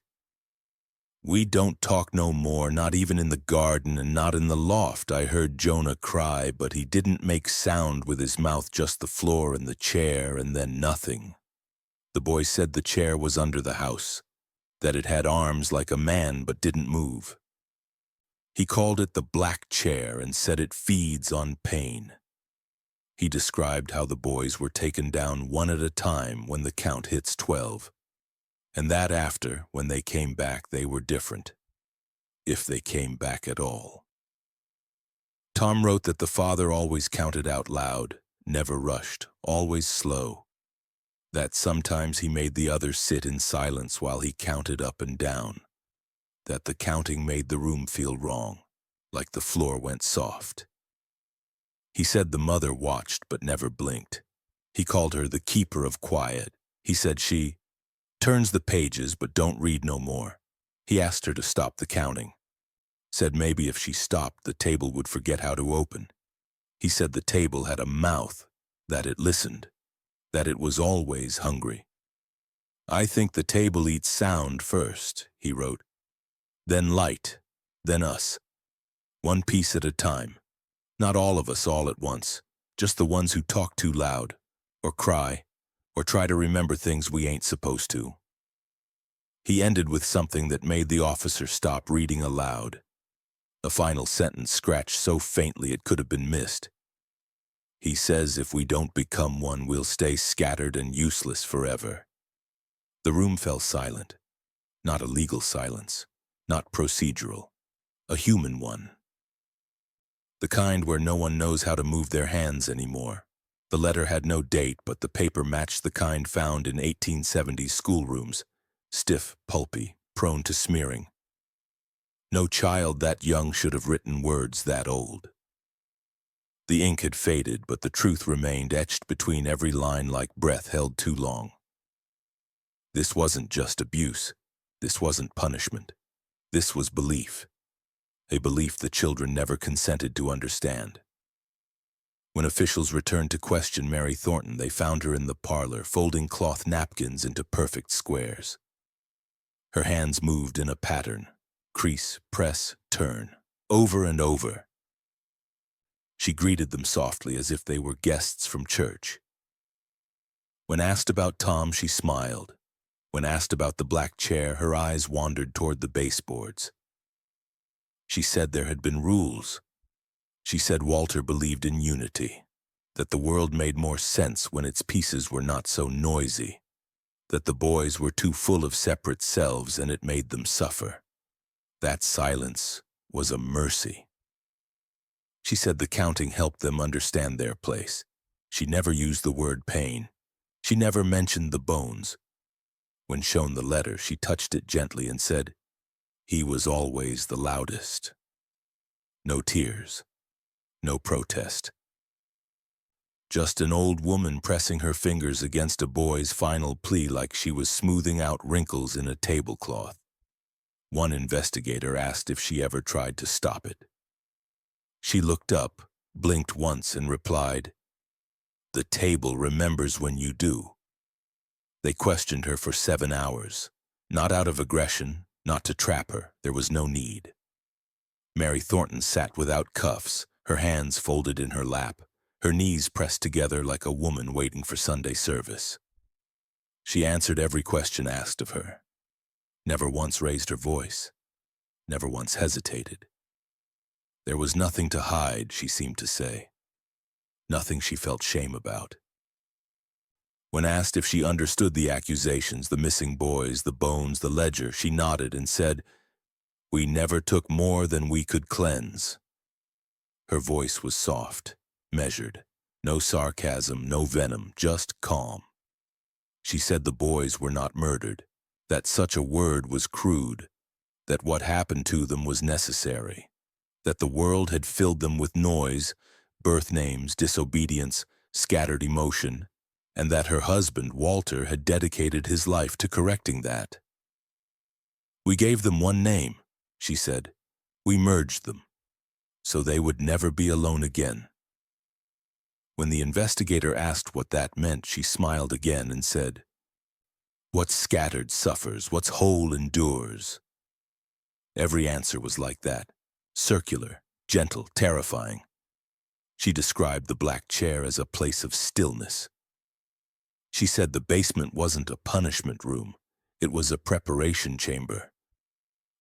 We don't talk no more, not even in the garden and not in the loft. I heard Jonah cry, but he didn't make sound with his mouth, just the floor and the chair, and then nothing. The boy said the chair was under the house, that it had arms like a man but didn't move. He called it the black chair and said it feeds on pain. He described how the boys were taken down one at a time when the count hits 12. And that after, when they came back, they were different, if they came back at all. Tom wrote that the father always counted out loud, never rushed, always slow. That sometimes he made the others sit in silence while he counted up and down. That the counting made the room feel wrong, like the floor went soft. He said the mother watched but never blinked. He called her the keeper of quiet. He said she turns the pages but don't read no more. He asked her to stop the counting. Said maybe if she stopped, the table would forget how to open. He said the table had a mouth, that it listened, that it was always hungry. I think the table eats sound first, he wrote. Then light, then us. One piece at a time. Not all of us all at once, just the ones who talk too loud, or cry, or try to remember things we ain't supposed to. He ended with something that made the officer stop reading aloud. A final sentence scratched so faintly it could have been missed. He says if we don't become one, we'll stay scattered and useless forever. The room fell silent. Not a legal silence, not procedural, a human one. The kind where no one knows how to move their hands anymore. The letter had no date, but the paper matched the kind found in 1870s schoolrooms, stiff, pulpy, prone to smearing. No child that young should have written words that old. The ink had faded, but the truth remained etched between every line like breath held too long. This wasn't just abuse. This wasn't punishment. This was belief. A belief the children never consented to understand. When officials returned to question Mary Thornton, they found her in the parlor, folding cloth napkins into perfect squares. Her hands moved in a pattern, crease, press, turn, over and over. She greeted them softly as if they were guests from church. When asked about Tom, she smiled. When asked about the black chair, her eyes wandered toward the baseboards. She said there had been rules. She said Walter believed in unity, that the world made more sense when its pieces were not so noisy, that the boys were too full of separate selves and it made them suffer. That silence was a mercy. She said the counting helped them understand their place. She never used the word pain. She never mentioned the bones. When shown the letter, she touched it gently and said, "He was always the loudest." No tears. No protest. Just an old woman pressing her fingers against a boy's final plea like she was smoothing out wrinkles in a tablecloth. One investigator asked if she ever tried to stop it. She looked up, blinked once, and replied, "The table remembers when you do." They questioned her for 7 hours, not out of aggression, not to trap her. There was no need. Mary Thornton sat without cuffs, her hands folded in her lap, her knees pressed together like a woman waiting for Sunday service. She answered every question asked of her, never once raised her voice, never once hesitated. There was nothing to hide, she seemed to say, nothing she felt shame about. When asked if she understood the accusations, the missing boys, the bones, the ledger, she nodded and said, "We never took more than we could cleanse." Her voice was soft, measured, no sarcasm, no venom, just calm. She said the boys were not murdered, that such a word was crude, that what happened to them was necessary, that the world had filled them with noise, birth names, disobedience, scattered emotion, and that her husband, Walter, had dedicated his life to correcting that. "We gave them one name," she said. "We merged them, so they would never be alone again." When the investigator asked what that meant, she smiled again and said, "What's scattered suffers, what's whole endures." Every answer was like that, circular, gentle, terrifying. She described the black chair as a place of stillness. She said the basement wasn't a punishment room, it was a preparation chamber.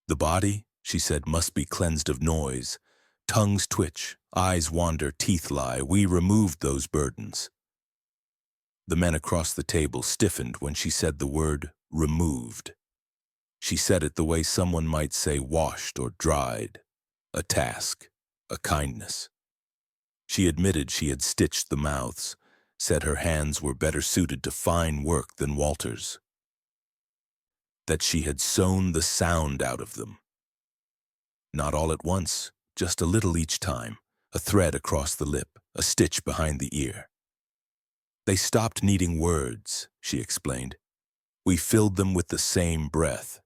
The body, she said, must be cleansed of noise. Tongues twitch, eyes wander, teeth lie. We removed those burdens. The men across the table stiffened when she said the word removed. She said it the way someone might say washed or dried. A task, a kindness. She admitted she had stitched the mouths, said her hands were better suited to fine work than Walter's. That she had sewn the sound out of them. Not all at once, just a little each time, a thread across the lip, a stitch behind the ear. They stopped needing words, she explained. We filled them with the same breath.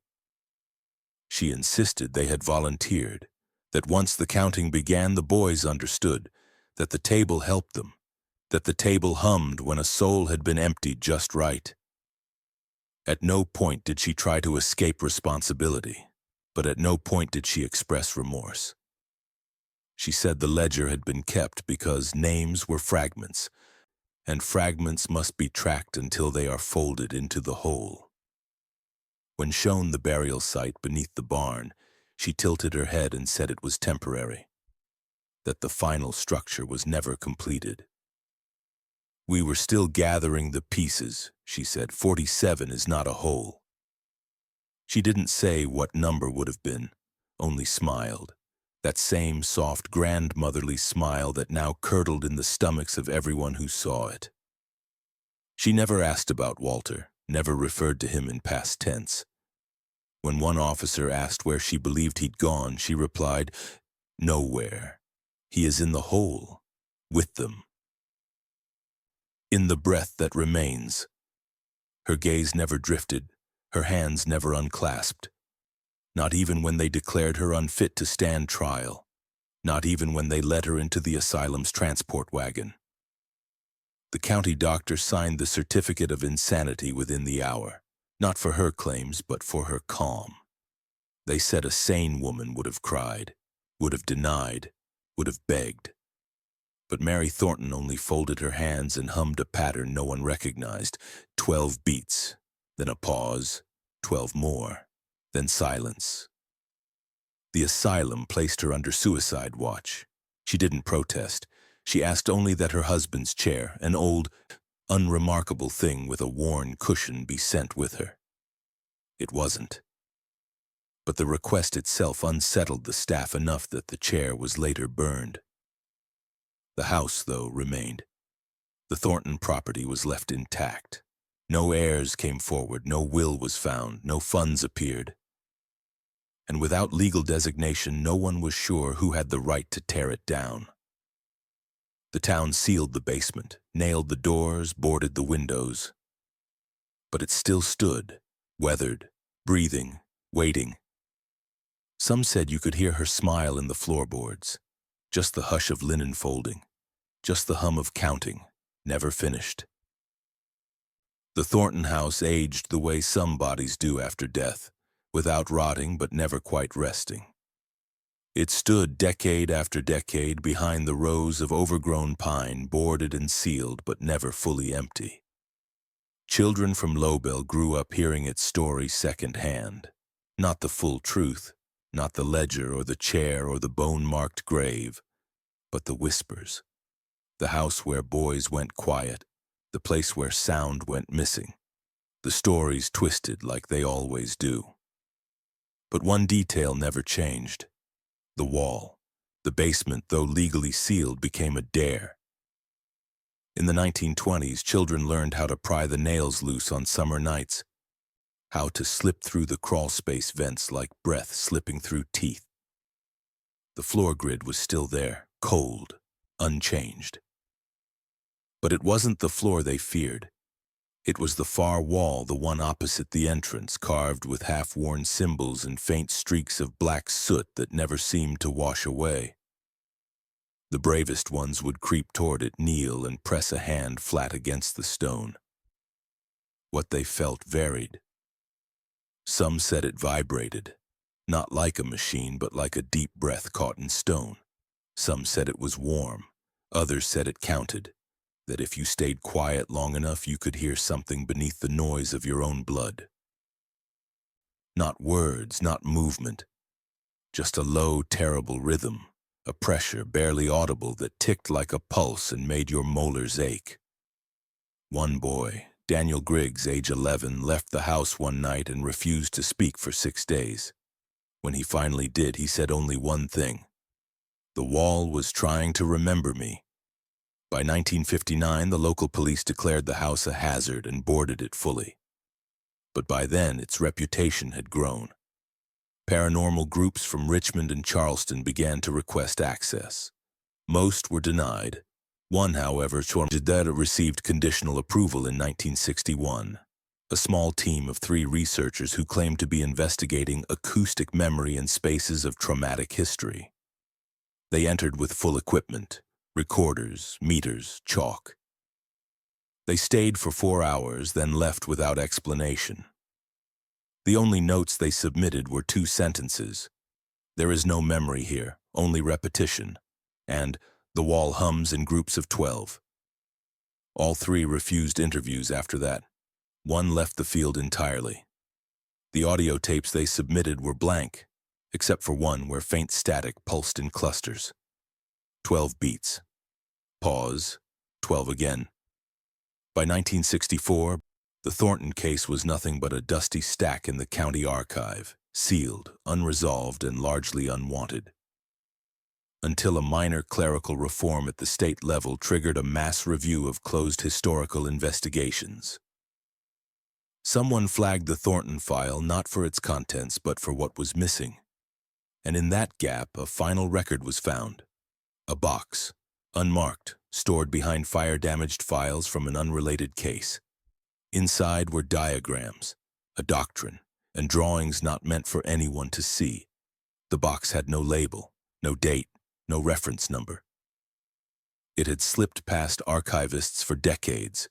She insisted they had volunteered, that once the counting began the boys understood, that the table helped them, that the table hummed when a soul had been emptied just right. At no point did she try to escape responsibility, but at no point did she express remorse. She said the ledger had been kept because names were fragments, and fragments must be tracked until they are folded into the whole. When shown the burial site beneath the barn, she tilted her head and said it was temporary, that the final structure was never completed. We were still gathering the pieces, she said. 47 is not a whole. She didn't say what number would have been, only smiled, that same soft grandmotherly smile that now curdled in the stomachs of everyone who saw it. She never asked about Walter, never referred to him in past tense. When one officer asked where she believed he'd gone, she replied, nowhere. He is in the hole, with them. In the breath that remains. Her gaze never drifted, her hands never unclasped. Not even when they declared her unfit to stand trial. Not even when they led her into the asylum's transport wagon. The county doctor signed the certificate of insanity within the hour, not for her claims, but for her calm. They said a sane woman would have cried, would have denied, would have begged. But Mary Thornton only folded her hands and hummed a pattern no one recognized. 12 beats, then a pause, 12 more, then silence. The asylum placed her under suicide watch. She didn't protest. She asked only that her husband's chair, an old, unremarkable thing with a worn cushion, be sent with her. It wasn't. But the request itself unsettled the staff enough that the chair was later burned. The house, though, remained. The Thornton property was left intact. No heirs came forward, no will was found, no funds appeared. And without legal designation, no one was sure who had the right to tear it down. The town sealed the basement, nailed the doors, boarded the windows. But it still stood, weathered, breathing, waiting. Some said you could hear her smile in the floorboards, just the hush of linen folding, just the hum of counting, never finished. The Thornton house aged the way some bodies do after death, without rotting but never quite resting. It stood decade after decade behind the rows of overgrown pine, boarded and sealed but never fully empty. Children from Lowbell grew up hearing its story second-hand, not the full truth, not the ledger or the chair or the bone-marked grave, but the whispers. The house where boys went quiet, the place where sound went missing. The stories twisted like they always do. But one detail never changed. The wall. The basement, though legally sealed, became a dare. In the 1920s, children learned how to pry the nails loose on summer nights, how to slip through the crawlspace vents like breath slipping through teeth. The floor grid was still there, cold, unchanged. But it wasn't the floor they feared. It was the far wall, the one opposite the entrance, carved with half-worn symbols and faint streaks of black soot that never seemed to wash away. The bravest ones would creep toward it, kneel, and press a hand flat against the stone. What they felt varied. Some said it vibrated, Not like a machine, but like a deep breath caught in stone. Some said it was warm. Others said it counted, that if you stayed quiet long enough, you could hear something beneath the noise of your own blood. Not words, not movement, just a low, terrible rhythm, a pressure barely audible that ticked like a pulse and made your molars ache. One boy, Daniel Griggs, age 11, left the house one night and refused to speak for 6 days. When he finally did, he said only one thing: "The wall was trying to remember me." By 1959, the local police declared the house a hazard and boarded it fully. But by then, its reputation had grown. Paranormal groups from Richmond and Charleston began to request access. Most were denied. One, however, received conditional approval in 1961. A small team of 3 researchers who claimed to be investigating acoustic memory in spaces of traumatic history. They entered with full equipment: recorders, meters, chalk. They stayed for 4 hours, then left without explanation. The only notes they submitted were 2 sentences: "There is no memory here, only repetition," and "The wall hums in groups of 12. All 3 refused interviews after that. One left the field entirely. The audio tapes they submitted were blank, except for one where faint static pulsed in clusters. 12 beats. Pause. 12 again. By 1964, the Thornton case was nothing but a dusty stack in the county archive, sealed, unresolved, and largely unwanted. Until a minor clerical reform at the state level triggered a mass review of closed historical investigations. Someone flagged the Thornton file not for its contents but for what was missing. And in that gap, a final record was found. A box, unmarked, stored behind fire-damaged files from an unrelated case. Inside were diagrams, a doctrine, and drawings not meant for anyone to see. The box had no label, no date, no reference number. It had slipped past archivists for decades,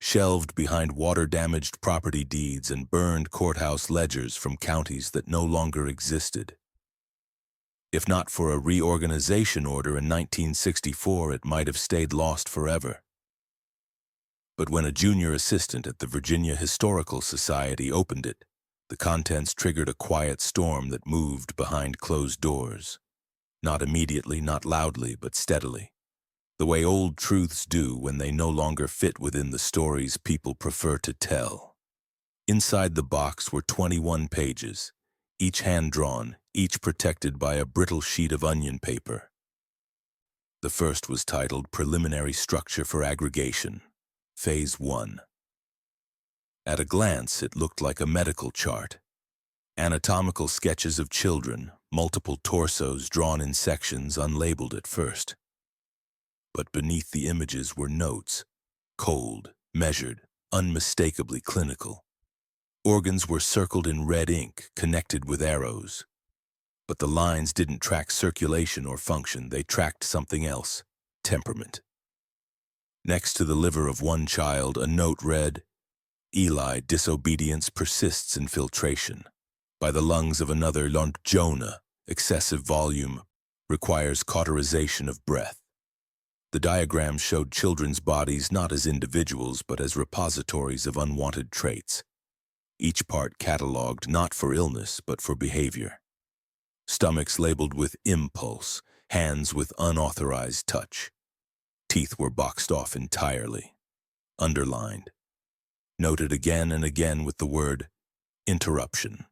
shelved behind water-damaged property deeds and burned courthouse ledgers from counties that no longer existed. If not for a reorganization order in 1964, it might have stayed lost forever. But when a junior assistant at the Virginia Historical Society opened it, the contents triggered a quiet storm that moved behind closed doors. Not immediately, not loudly, but steadily. The way old truths do when they no longer fit within the stories people prefer to tell. Inside the box were 21 pages, each hand-drawn, each protected by a brittle sheet of onion paper. The first was titled Preliminary Structure for Aggregation, Phase 1. At a glance, it looked like a medical chart. Anatomical sketches of children, multiple torsos drawn in sections unlabeled at first. But beneath the images were notes, cold, measured, unmistakably clinical. Organs were circled in red ink, connected with arrows. But the lines didn't track circulation or function, they tracked something else: temperament. Next to the liver of one child, a note read, "Eli, disobedience persists in filtration." By the lungs of another, Jonah, excessive volume, requires cauterization of breath. The diagrams showed children's bodies not as individuals but as repositories of unwanted traits. Each part catalogued not for illness but for behavior. Stomachs labeled with impulse, hands with unauthorized touch. Teeth were boxed off entirely, underlined, noted again and again with the word interruption.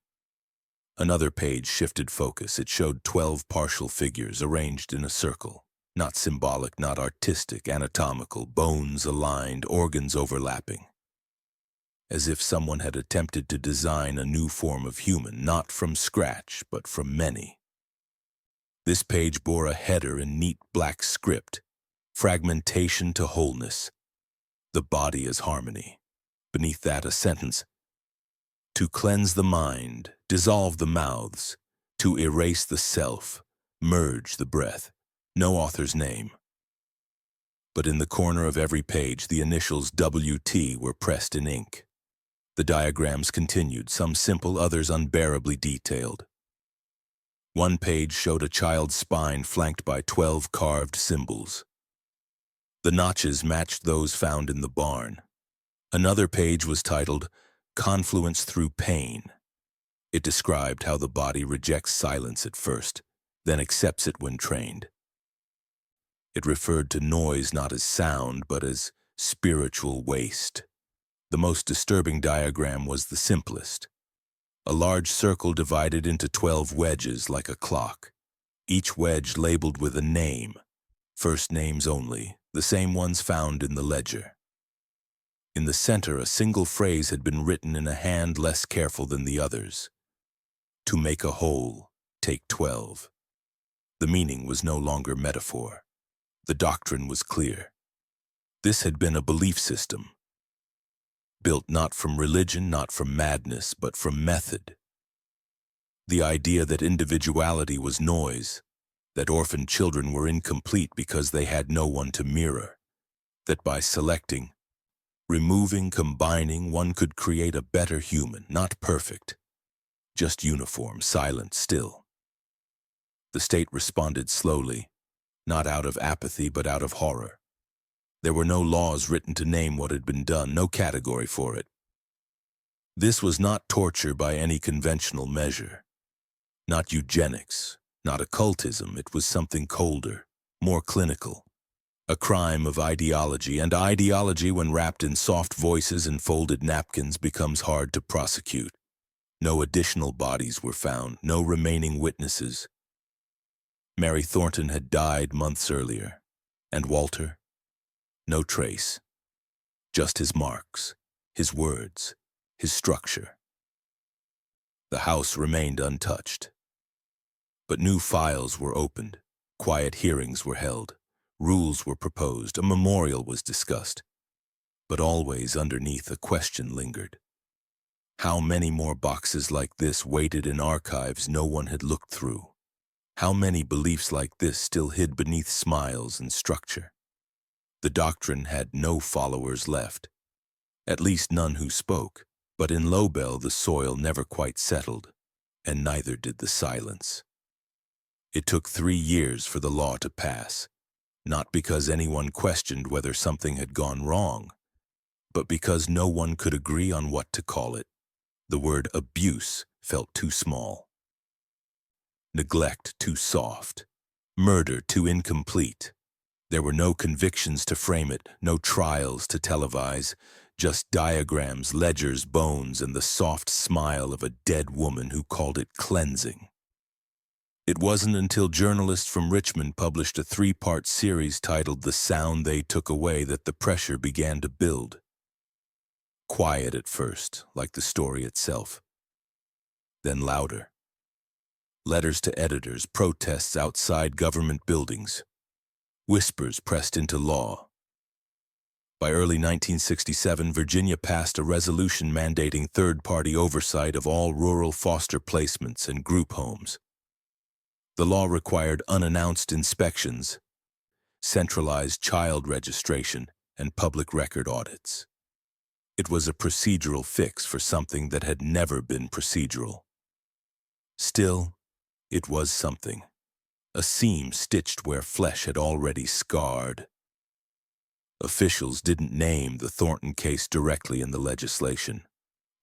Another page shifted focus. It showed 12 partial figures arranged in a circle. Not symbolic, not artistic, anatomical, bones aligned, organs overlapping. As if someone had attempted to design a new form of human, not from scratch, but from many. This page bore a header in neat black script: fragmentation to wholeness. The body is harmony. Beneath that, a sentence: to cleanse the mind, dissolve the mouths, to erase the self, merge the breath. No author's name. But in the corner of every page, the initials WT were pressed in ink. The diagrams continued, some simple, others unbearably detailed. One page showed a child's spine flanked by 12 carved symbols. The notches matched those found in the barn. Another page was titled, Confluence Through Pain. It described how the body rejects silence at first, then accepts it when trained. It referred to noise not as sound, but as spiritual waste. The most disturbing diagram was the simplest. A large circle divided into 12 wedges like a clock, each wedge labeled with a name, first names only, the same ones found in the ledger. In the center, a single phrase had been written in a hand less careful than the others. To make a whole, take 12. The meaning was no longer metaphor. The doctrine was clear. This had been a belief system, built not from religion, not from madness, but from method. The idea that individuality was noise, that orphaned children were incomplete because they had no one to mirror, that by selecting, removing, combining, one could create a better human, not perfect, just uniform, silent, still. The state responded slowly, not out of apathy but out of horror. There were no laws written to name what had been done, no category for it. This was not torture by any conventional measure, not eugenics, not occultism. It was something colder, more clinical. A crime of ideology, and ideology, when wrapped in soft voices and folded napkins, becomes hard to prosecute. No additional bodies were found, no remaining witnesses. Mary Thornton had died months earlier, and Walter? No trace. Just his marks, his words, his structure. The house remained untouched. But new files were opened, quiet hearings were held, rules were proposed, a memorial was discussed. But always underneath a question lingered. How many more boxes like this waited in archives no one had looked through? How many beliefs like this still hid beneath smiles and structure? The doctrine had no followers left, at least none who spoke, but in Lobel the soil never quite settled, and neither did the silence. It took 3 years for the law to pass, not because anyone questioned whether something had gone wrong, but because no one could agree on what to call it. The word abuse felt too small, neglect too soft, murder too incomplete. There were no convictions to frame it, no trials to televise, just diagrams, ledgers, bones, and the soft smile of a dead woman who called it cleansing. It wasn't until journalists from Richmond published a 3-part series titled The Sound They Took Away that the pressure began to build. Quiet at first, like the story itself. Then louder. Letters to editors, protests outside government buildings. Whispers pressed into law. By early 1967, Virginia passed a resolution mandating third-party oversight of all rural foster placements and group homes. The law required unannounced inspections, centralized child registration, and public record audits. It was a procedural fix for something that had never been procedural. Still, it was something. A seam stitched where flesh had already scarred. Officials didn't name the Thornton case directly in the legislation,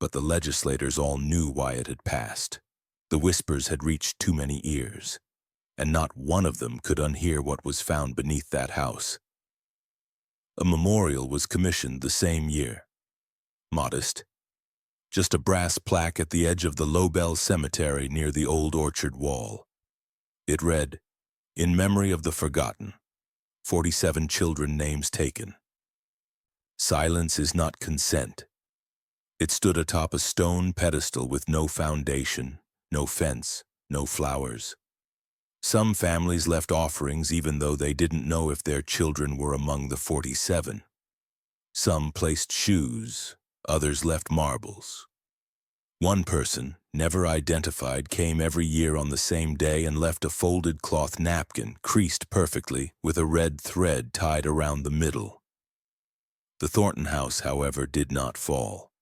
but the legislators all knew why it had passed. The whispers had reached too many ears, and not one of them could unhear what was found beneath that house. A memorial was commissioned the same year. Modest. Just a brass plaque at the edge of the Lobel Cemetery near the old orchard wall. It read, "In memory of the forgotten, 47 children names taken. Silence is not consent." It stood atop a stone pedestal with no foundation, no fence, no flowers. Some families left offerings even though they didn't know if their children were among the 47. Some placed shoes, others left marbles. One person, never identified, came every year on the same day and left a folded cloth napkin, creased perfectly, with a red thread tied around the middle. The Thornton house, however, did not fall.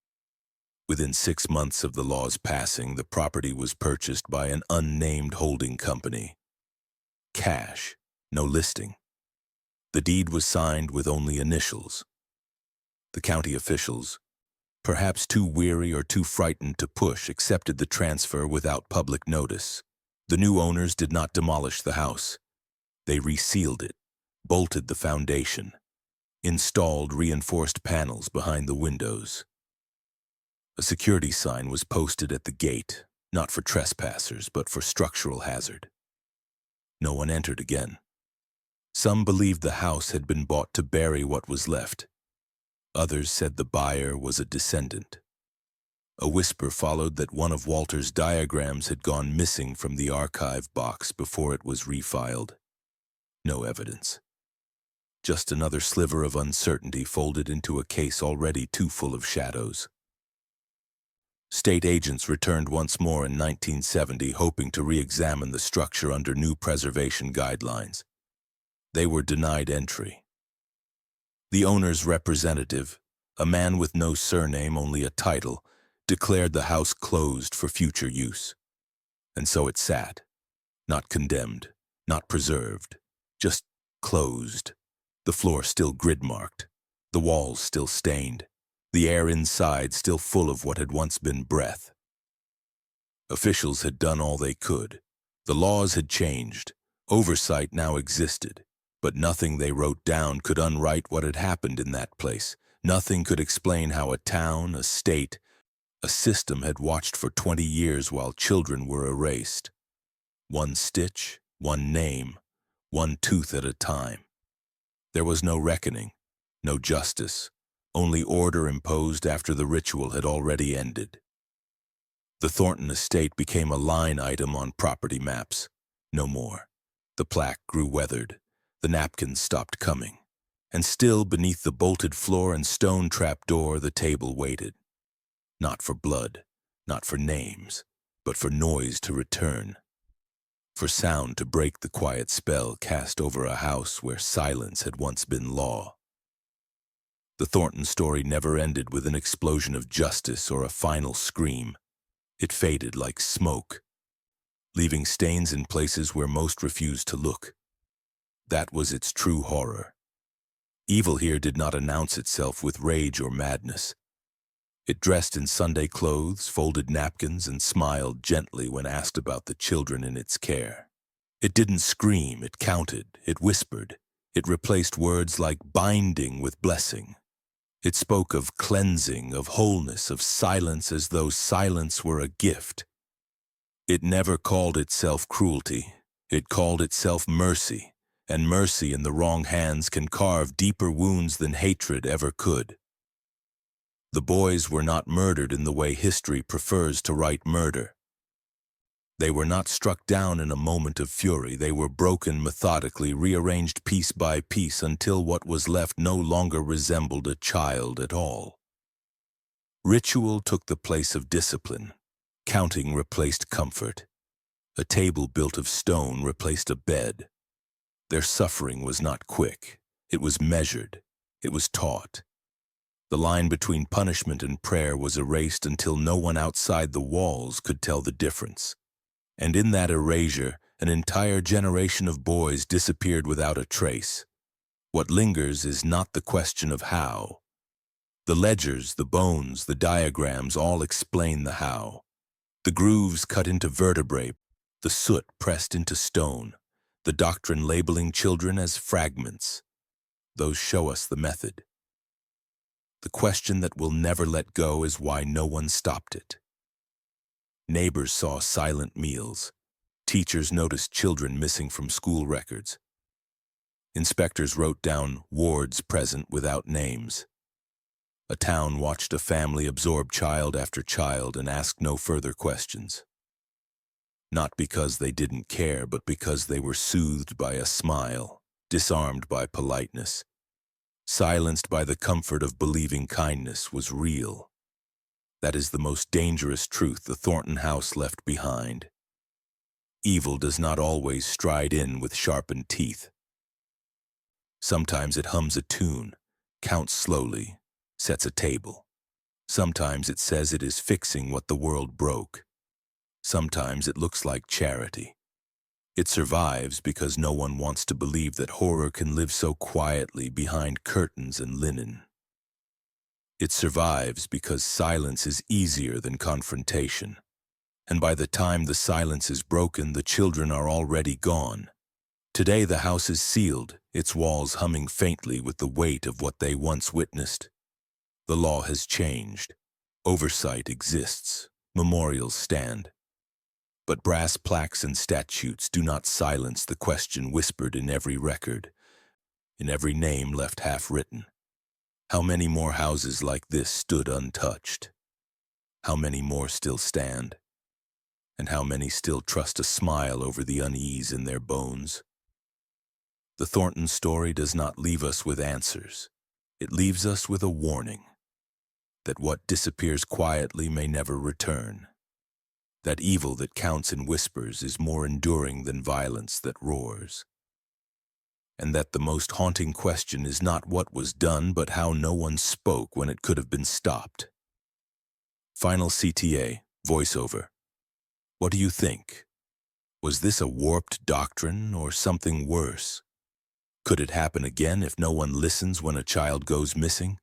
Within 6 months of the law's passing, the property was purchased by an unnamed holding company. Cash, no listing. The deed was signed with only initials. The county officials, perhaps too weary or too frightened to push, accepted the transfer without public notice. The new owners did not demolish the house. They resealed it, bolted the foundation, installed reinforced panels behind the windows. A security sign was posted at the gate, not for trespassers, but for structural hazard. No one entered again. Some believed the house had been bought to bury what was left. Others said the buyer was a descendant. A whisper followed that one of Walter's diagrams had gone missing from the archive box before it was refiled. No evidence. Just another sliver of uncertainty folded into a case already too full of shadows. State agents returned once more in 1970, hoping to re-examine the structure under new preservation guidelines. They were denied entry. The owner's representative, a man with no surname, only a title, declared the house closed for future use. And so it sat, not condemned, not preserved, just closed. The floor still grid-marked, the walls still stained, the air inside still full of what had once been breath. Officials had done all they could. The laws had changed. Oversight now existed. But nothing they wrote down could unwrite what had happened in that place. Nothing could explain how a town, a state, a system had watched for 20 years while children were erased. One stitch, one name, one tooth at a time. There was no reckoning, no justice, only order imposed after the ritual had already ended. The Thornton estate became a line item on property maps. No more. The plaque grew weathered. The napkins stopped coming. And still, beneath the bolted floor and stone trap door, the table waited. Not for blood, not for names, but for noise to return. For sound to break the quiet spell cast over a house where silence had once been law. The Thornton story never ended with an explosion of justice or a final scream. It faded like smoke, leaving stains in places where most refused to look. That was its true horror. Evil here did not announce itself with rage or madness. It dressed in Sunday clothes, folded napkins, and smiled gently when asked about the children in its care. It didn't scream, it counted, it whispered. It replaced words like binding with blessing. It spoke of cleansing, of wholeness, of silence as though silence were a gift. It never called itself cruelty. It called itself mercy, and mercy in the wrong hands can carve deeper wounds than hatred ever could. The boys were not murdered in the way history prefers to write murder. They were not struck down in a moment of fury. They were broken methodically, rearranged piece by piece until what was left no longer resembled a child at all. Ritual took the place of discipline. Counting replaced comfort. A table built of stone replaced a bed. Their suffering was not quick. It was measured. It was taught. The line between punishment and prayer was erased until no one outside the walls could tell the difference. And in that erasure, an entire generation of boys disappeared without a trace. What lingers is not the question of how. The ledgers, the bones, the diagrams all explain the how. The grooves cut into vertebrae, the soot pressed into stone, the doctrine labeling children as fragments. Those show us the method. The question that will never let go is why no one stopped it. Neighbors saw silent meals. Teachers noticed children missing from school records. Inspectors wrote down wards present without names. A town watched a family absorb child after child and asked no further questions. Not because they didn't care, but because they were soothed by a smile, disarmed by politeness. Silenced by the comfort of believing kindness was real. That is the most dangerous truth the Thornton house left behind. Evil does not always stride in with sharpened teeth. Sometimes it hums a tune, counts slowly, sets a table. Sometimes it says it is fixing what the world broke. Sometimes it looks like charity. It survives because no one wants to believe that horror can live so quietly behind curtains and linen. It survives because silence is easier than confrontation. And by the time the silence is broken, the children are already gone. Today the house is sealed, its walls humming faintly with the weight of what they once witnessed. The law has changed. Oversight exists. Memorials stand. But brass plaques and statutes do not silence the question whispered in every record, in every name left half-written. How many more houses like this stood untouched? How many more still stand? And how many still trust a smile over the unease in their bones? The Thornton story does not leave us with answers. It leaves us with a warning that what disappears quietly may never return. That evil that counts in whispers is more enduring than violence that roars. And that the most haunting question is not what was done, but how no one spoke when it could have been stopped. Final CTA, voiceover. What do you think? Was this a warped doctrine or something worse? Could it happen again if no one listens when a child goes missing?